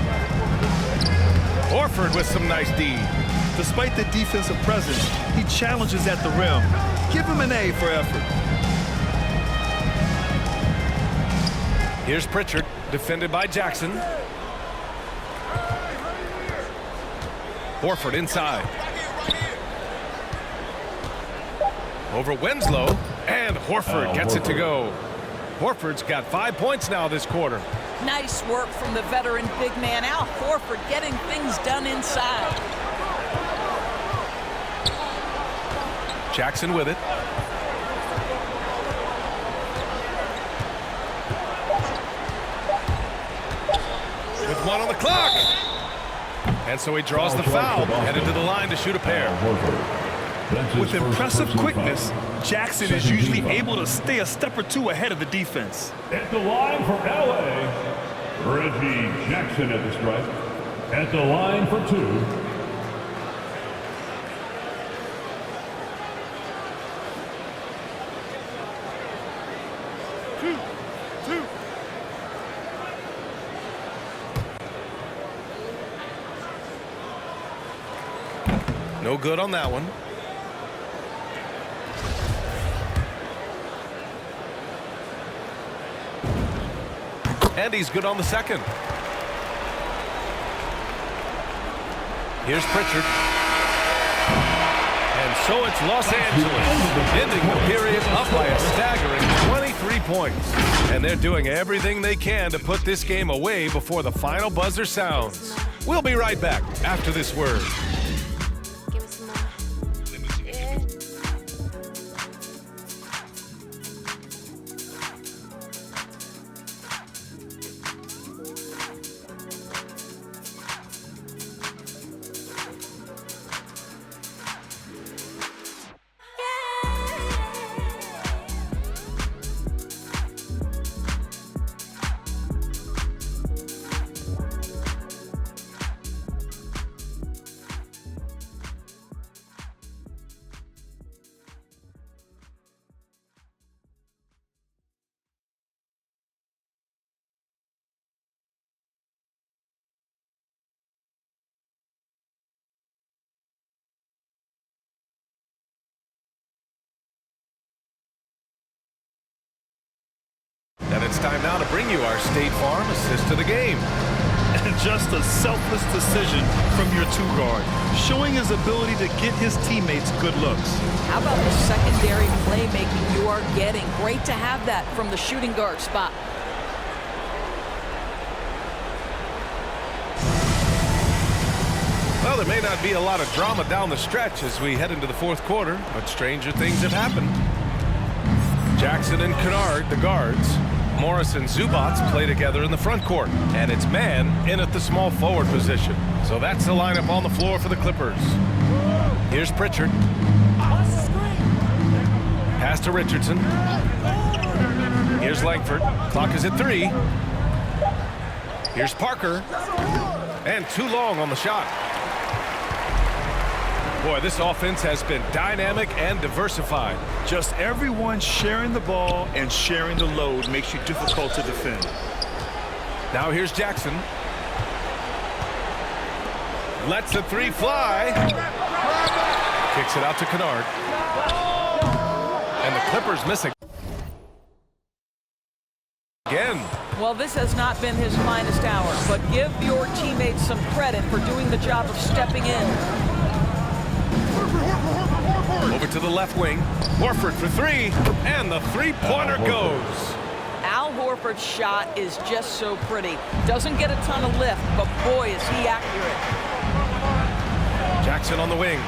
Horford with some nice D. Despite the defensive presence, he challenges at the rim. Give him an A for effort. Here's Pritchard, defended by Jackson. Horford inside. Over Winslow, and Horford gets it to go. Horford's got 5 points now this quarter. Nice work from the veteran big man Al Horford, getting things done inside. Jackson with it. With 1 on the clock. And so he draws the foul, headed to the line to shoot a pair. With impressive quickness, Jackson is usually able to stay a step or two ahead of the defense. At the line for LA, Reggie Jackson at the stripe. At the line for 2. No good on that one. And he's good on the second. Here's Pritchard. And so it's Los Angeles, ending the period up by a staggering 23 points. And they're doing everything they can to put this game away before the final buzzer sounds. We'll be right back after this word. And it's time now to bring you our State Farm assist to the game. And just a selfless decision from your 2 guard, showing his ability to get his teammates good looks. How about the secondary playmaking you are getting? Great to have that from the shooting guard spot. Well, there may not be a lot of drama down the stretch as we head into the 4th quarter, but stranger things have happened. Jackson and Kennard, the guards. Morris and Zubats play together in the front court, and it's man in at the small forward position. So that's the lineup on the floor for the Clippers. Here's Pritchard. Pass to Richardson. Here's Langford. Clock is at 3. Here's Parker. And too long on the shot. Boy, this offense has been dynamic and diversified. Just everyone sharing the ball and sharing the load makes you difficult to defend. Now here's Jackson. Lets the 3 fly. Kicks it out to Kennard. And the Clippers missing again. Well, this has not been his finest hour, but give your teammates some credit for doing the job of stepping in. Over to the left wing. Horford for 3, and the 3-pointer goes. Al Horford's shot is just so pretty. Doesn't get a ton of lift, but boy, is he accurate. Jackson on the wing.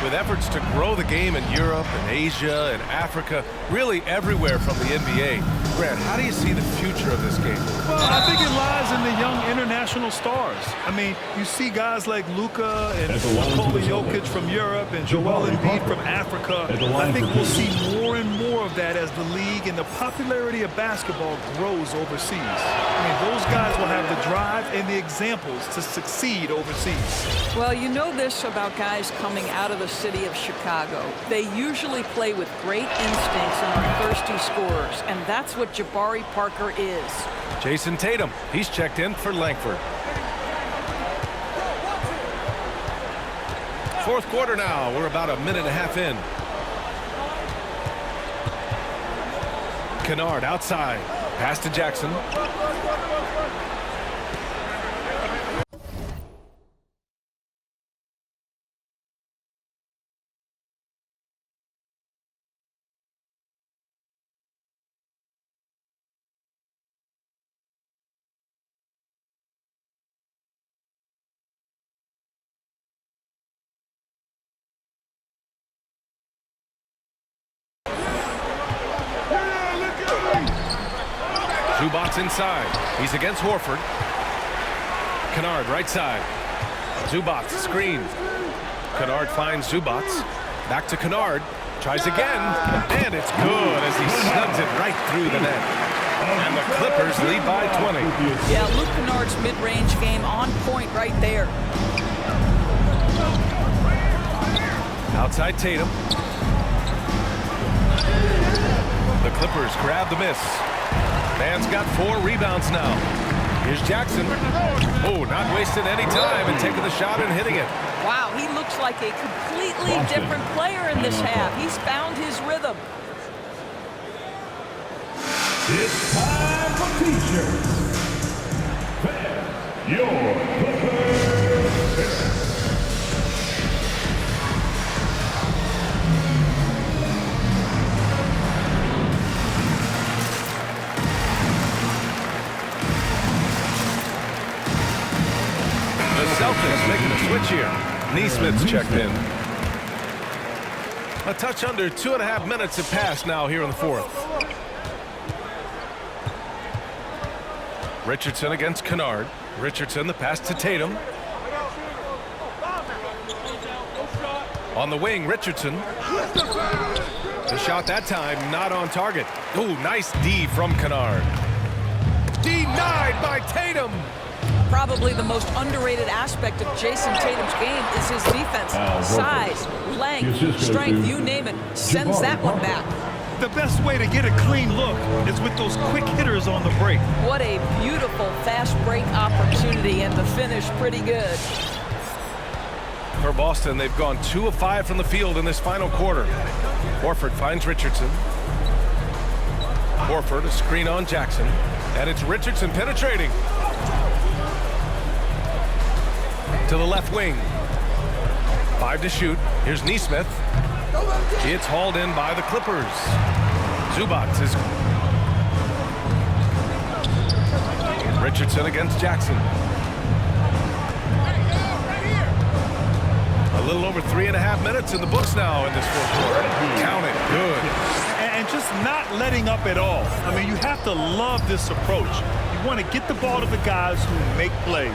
with efforts to grow the game in Europe and Asia and Africa, really everywhere from the NBA. Grant, how do you see the future of this game? Well, I think it lies in the young international stars. I mean, you see guys like Luka and Nikola Jokic from Europe and Joel Embiid from Africa. I think we'll see more and more of that as the league and the popularity of basketball grows overseas. I mean, those guys will have the drive and the examples to succeed overseas. Well, you know this about guys coming out of the city of Chicago. They usually play with great instincts and are thirsty scorers, and that's what Jabari Parker is. Jason Tatum, he's checked in for Langford. Fourth quarter now. We're about a minute and a half in. Kennard outside. Pass to Jackson. Zubac's inside. He's against Horford. Kennard right side. Zubac screen. Kennard finds Zubac. Back to Kennard. Tries again. And it's good as he snugs it right through the net. And the Clippers lead by 20. Yeah, Luke Kennard's mid-range game on point right there. Outside Tatum. The Clippers grab the miss. Man's got 4 rebounds now. Here's Jackson. Oh, not wasting any time and taking the shot and hitting it. Wow, he looks like a completely different player in this half. He's found his rhythm. It's time for T-shirts. Fan your Clippers. Celtics making a switch here. Neesmith's checked in. A touch under 2.5 minutes have passed now here in the fourth. Richardson against Kennard. Richardson, the pass to Tatum. On the wing, Richardson. The shot that time not on target. Ooh, nice D from Kennard. Denied by Tatum. Probably the most underrated aspect of Jason Tatum's game is his defense. Size, length, strength, you name it. Sends that one back. The best way to get a clean look is with those quick hitters on the break. What a beautiful fast break opportunity, and the finish pretty good. For Boston, they've gone 2 of 5 from the field in this final quarter. Horford finds Richardson. Horford, a screen on Jackson. And it's Richardson penetrating. To the left wing. 5 to shoot. Here's Neesmith. It's hauled in by the Clippers. Zubac is... Richardson against Jackson. A little over 3.5 minutes in the books now in this fourth quarter. Count it. Good. And just not letting up at all. I mean, you have to love this approach. You want to get the ball to the guys who make plays.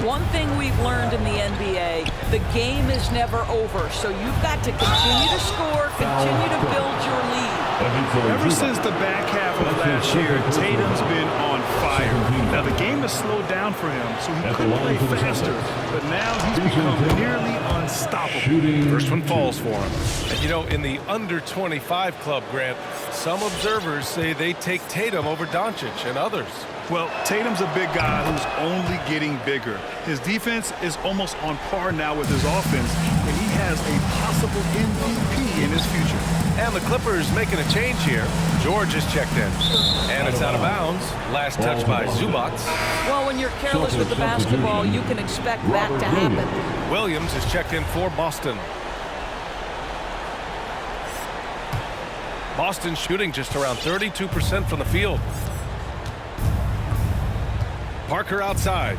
One thing we've learned in the NBA, the game is never over, so you've got to continue to score, continue to build your lead. Ever since the back half of last year, Tatum's been on fire. Now, the game has slowed down for him, so he couldn't play faster, but now he's become nearly unstoppable. First one falls for him. And, you know, in the under-25 club, Grant, some observers say they take Tatum over Doncic and others. Well, Tatum's a big guy who's only getting bigger. His defense is almost on par now with his offense, and he has a possible MVP in his future. And the Clippers making a change here. George is checked in. And it's out of bounds. Last touch by Zubac. Well, when you're careless with the basketball, you can expect that to happen. Williams is checked in for Boston. Boston shooting just around 32% from the field. Parker outside.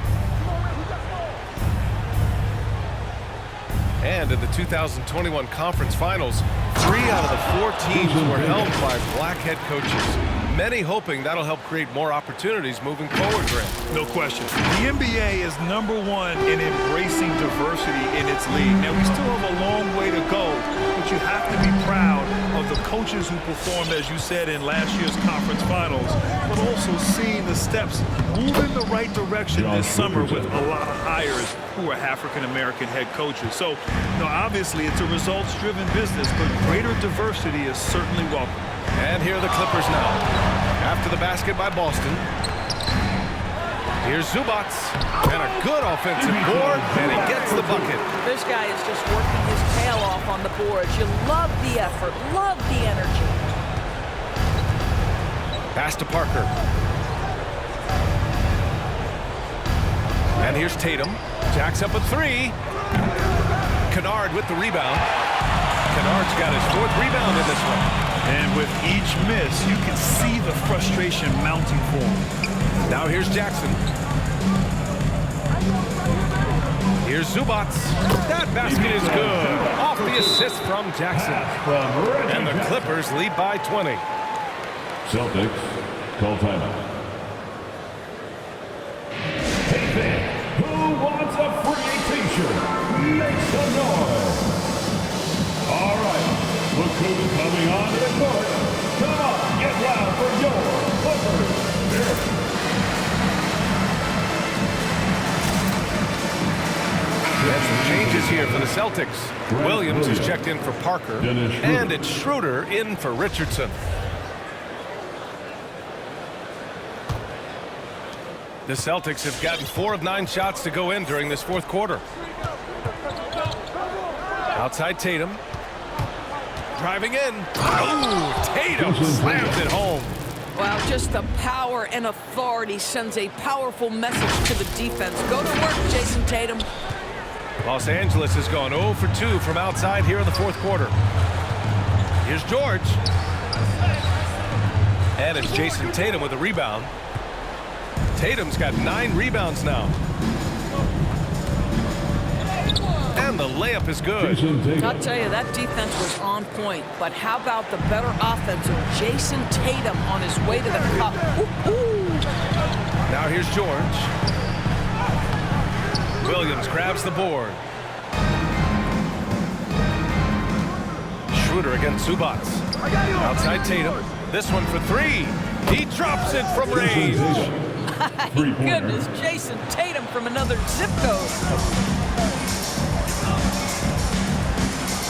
And in the 2021 conference finals, 3 out of the 4 teams were held by black head coaches. Many hoping that'll help create more opportunities moving forward, Grant. No question. The NBA is #1 in embracing diversity in its league. Now, we still have a long way to go, but you have to be proud of the coaches who performed, as you said, in last year's conference finals, but also seeing the steps move in the right direction this summer with a lot of hires who are African-American head coaches. So, obviously, it's a results-driven business, but greater diversity is certainly welcome. And here are the Clippers now. After the basket by Boston. Here's Zubac. And a good offensive board, and he gets the bucket. This guy is just working his tail off on the boards. You love the effort, love the energy. Pass to Parker. And here's Tatum. Jacks up a 3. Kennard with the rebound. Kennard's got his 4th rebound in this one. And with each miss, you can see the frustration mounting for him. Now here's Jackson. Here's Zubac. That basket is good. Off the assist from Jackson. And the Clippers lead by 20. Celtics call timeout. Hey there, who wants a free t-shirt? Make some noise. All right, look who's coming onto the court. Come on, get loud for your Clippers. And some changes here for the Celtics. Williams is checked in for Parker, and it's Schroeder in for Richardson. The Celtics have gotten 4 of 9 shots to go in during this 4th quarter. Outside Tatum. Driving in. Oh, Tatum slams it home. Well, just the power and authority sends a powerful message to the defense. Go to work, Jason Tatum. Los Angeles has gone 0 for 2 from outside here in the 4th quarter. Here's George. And it's Jason Tatum with a rebound. Tatum's got 9 rebounds now. And the layup is good. I'll tell you, that defense was on point. But how about the better offense of Jason Tatum on his way to the cup? Ooh. Now here's George. Williams grabs the board. Schroeder against Zubac. Outside Tatum. This one for 3. He drops it from range. Goodness, Jason Tatum from another zip code.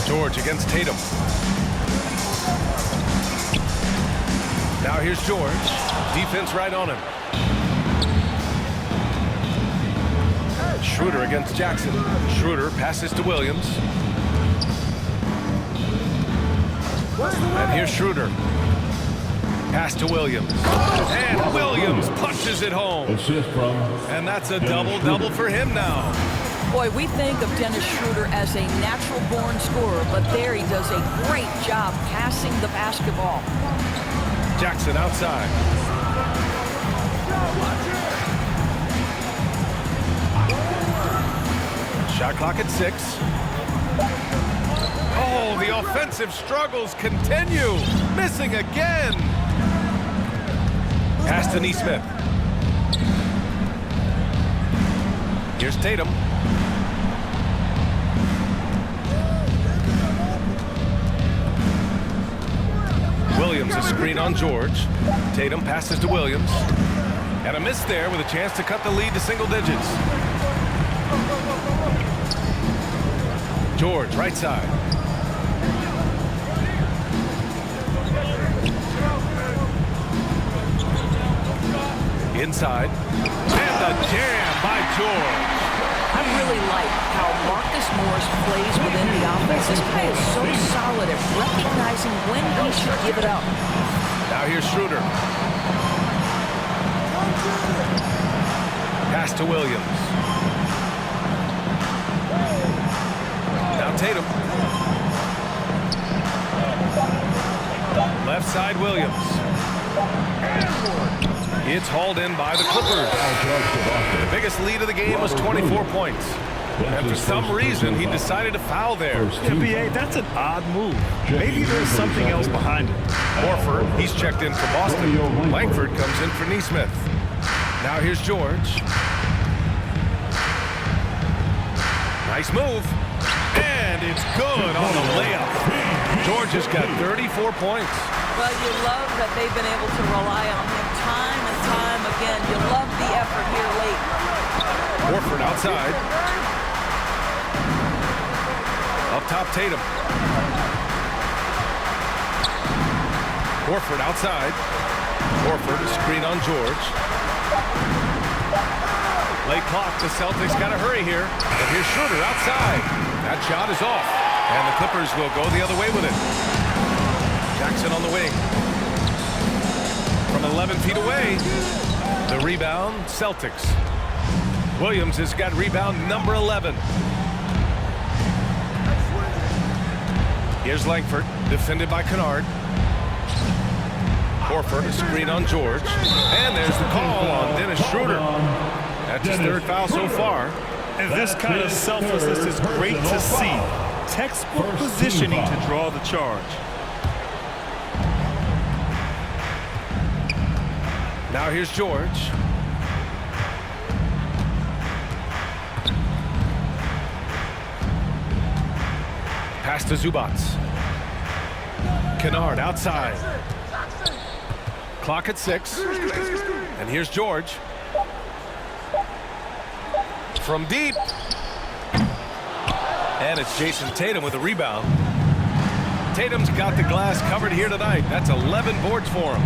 George against Tatum. Now here's George. Defense right on him. Schroeder against Jackson. Schroeder passes to Williams. And here's Schroeder. Pass to Williams. And Williams punches it home. And that's a double-double for him now. Boy, we think of Dennis Schroeder as a natural-born scorer, but there he does a great job passing the basketball. Jackson outside. Shot clock at 6. Oh, the offensive struggles continue. Missing again. Pass to Nesmith. Here's Tatum. Williams a screen on George. Tatum passes to Williams. And a miss there with a chance to cut the lead to single digits. George, right side. Inside. And the jam by George. I really like how Marcus Morris plays within the offense. This guy is so solid at recognizing when he should give it up. Now here's Schroeder. Pass to Williams. Now Tatum. Left side Williams. It's hauled in by the Clippers. The biggest lead of the game was 24 points. And for some reason, he decided to foul there. Yeah, B.A., that's an odd move. Maybe there's something else behind it. Horford, he's checked in for Boston. Langford comes in for Neesmith. Now here's George. Nice move. And it's good on the layup. George has got 34 points. Well, you love that they've been able to rely on him time and time again. You love the effort here late. Horford outside. Up top, Tatum. Horford outside. Horford, a screen on George. Late clock, the Celtics got to hurry here. But here's Schroeder outside. That shot is off. And the Clippers will go the other way with it. Jackson on the wing. From 11 feet away. The rebound, Celtics. Williams has got rebound number 11. Here's Langford, defended by Kennard. Horford, a screen on George. And there's the call on Dennis Schroeder. That's his third foul so far. And this kind of selflessness is great to see. Textbook positioning to draw the charge. Now here's George. Pass to Zubats. Kennard outside. Clock at 6. And here's George. From deep. And it's Jason Tatum with a rebound. Tatum's got the glass covered here tonight. That's 11 boards for him.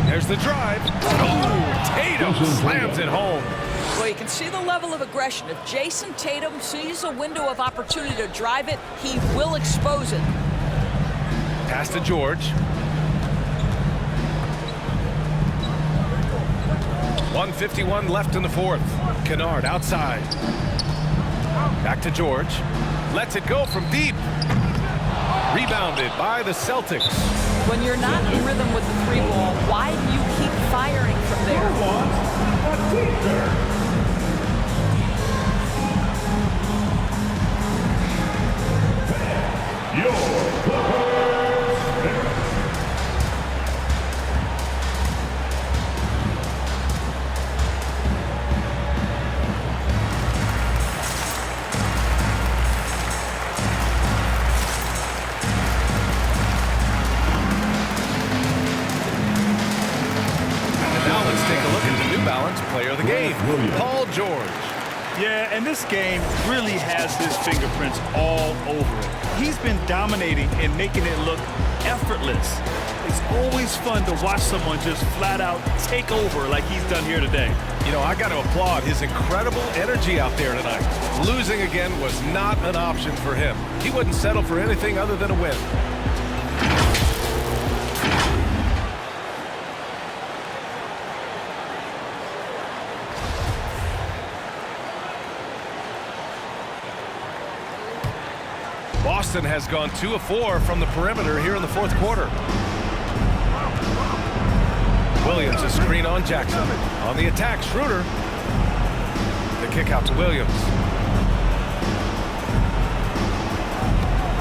There's the drive. Oh, Tatum slams it home. Well, you can see the level of aggression. If Jason Tatum sees a window of opportunity to drive it, he will expose it. Pass to George. 1:51 left in the fourth. Kennard outside. Back to George. Lets it go from deep. Rebounded by the Celtics. When you're not in rhythm with the three ball, why do you keep firing from there? Player of the game, Paul George. Yeah, and this game really has his fingerprints all over it. He's been dominating and making it look effortless. It's always fun to watch someone just flat out take over like he's done here today. You know, I got to applaud his incredible energy out there tonight. Losing again was not an option for him. He wouldn't settle for anything other than a win. Boston has gone 2 of 4 from the perimeter here in the fourth quarter. Williams, a screen on Jackson. On the attack, Schroeder. The kick out to Williams.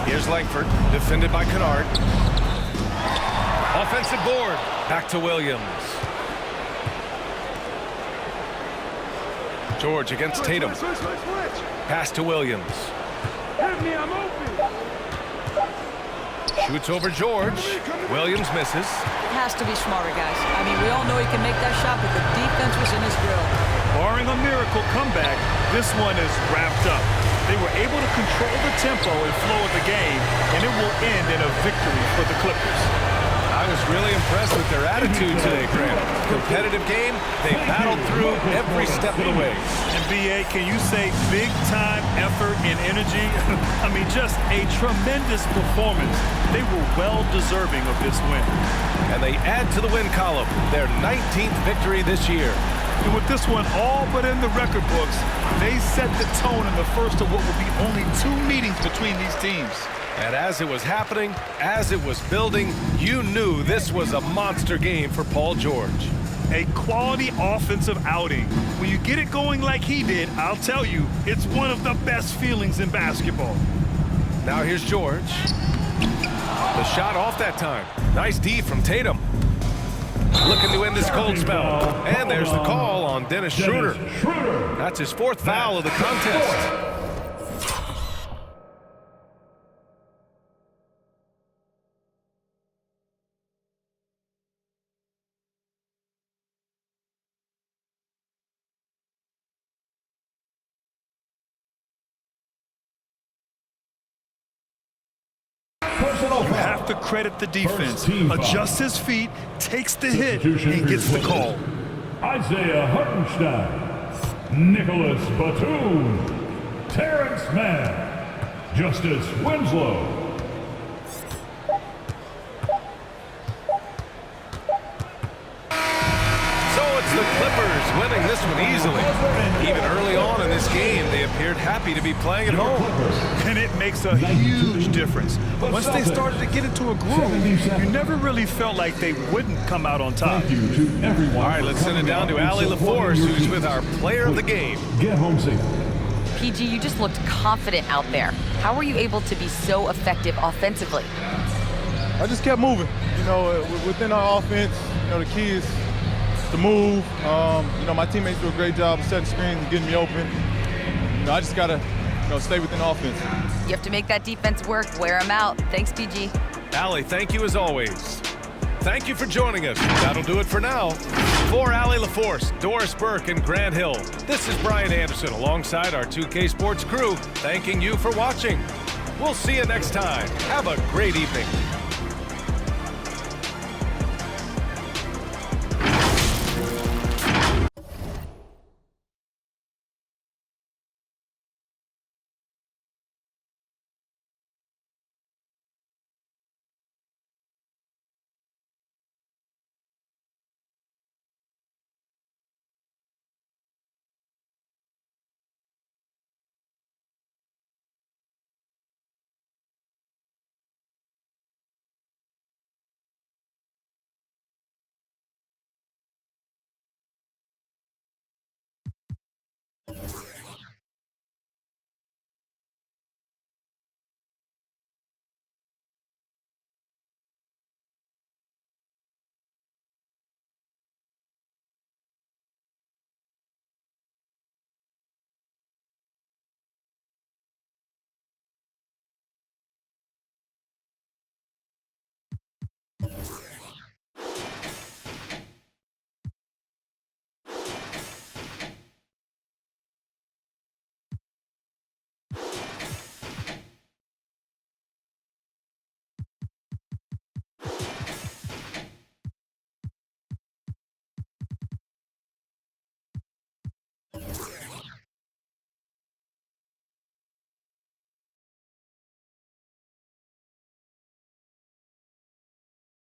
Here's Langford, defended by Kennard. Offensive board. Back to Williams. George against Tatum. Pass to Williams. Shoots over George. Williams misses. Has to be smarter, guys. I mean, we all know he can make that shot, but the defense was in his grill. Barring a miracle comeback, this one is wrapped up. They were able to control the tempo and flow of the game, and it will end in a victory for the Clippers. I was really impressed with their attitude today, Grant. Competitive game, they battled through every step of the way. And B.A., can you say big-time effort and energy? I mean, just a tremendous performance. They were well-deserving of this win. And they add to the win column, their 19th victory this year. And with this one all but in the record books, they set the tone in the first of what will be only 2 meetings between these teams. And as it was happening, as it was building, you knew this was a monster game for Paul George. A quality offensive outing. When you get it going like he did, I'll tell you, it's one of the best feelings in basketball. Now here's George. The shot off that time. Nice D from Tatum. Looking to end this cold spell. And there's the call on Dennis Schroeder. That's his 4th foul of the contest. You have to credit the defense. Adjusts his feet, takes the hit, and gets the call. Isaiah Hartenstein, Nicholas Batum, Terrence Mann, Justice Winslow. So it's the Clippers winning this one easily. Even early on in this game, they appeared happy to be playing at home. And it makes a huge difference. Once they started to get into a groove, you never really felt like they wouldn't come out on top. Thank you to everyone. All right, let's send it down to Allie LaForce, who's with our player of the game. Get home safe. PG, you just looked confident out there. How were you able to be so effective offensively? I just kept moving. You know, within our offense, you know, the key is to move. You know, my teammates do a great job of setting screens and getting me open. You know, I just gotta, you know, stay within offense. You have to make that defense work. Wear them out. Thanks, PG. Allie, thank you as always. Thank you for joining us. That'll do it for now. For Allie LaForce, Doris Burke, and Grant Hill, this is Brian Anderson alongside our 2K Sports crew, thanking you for watching. We'll see you next time. Have a great evening.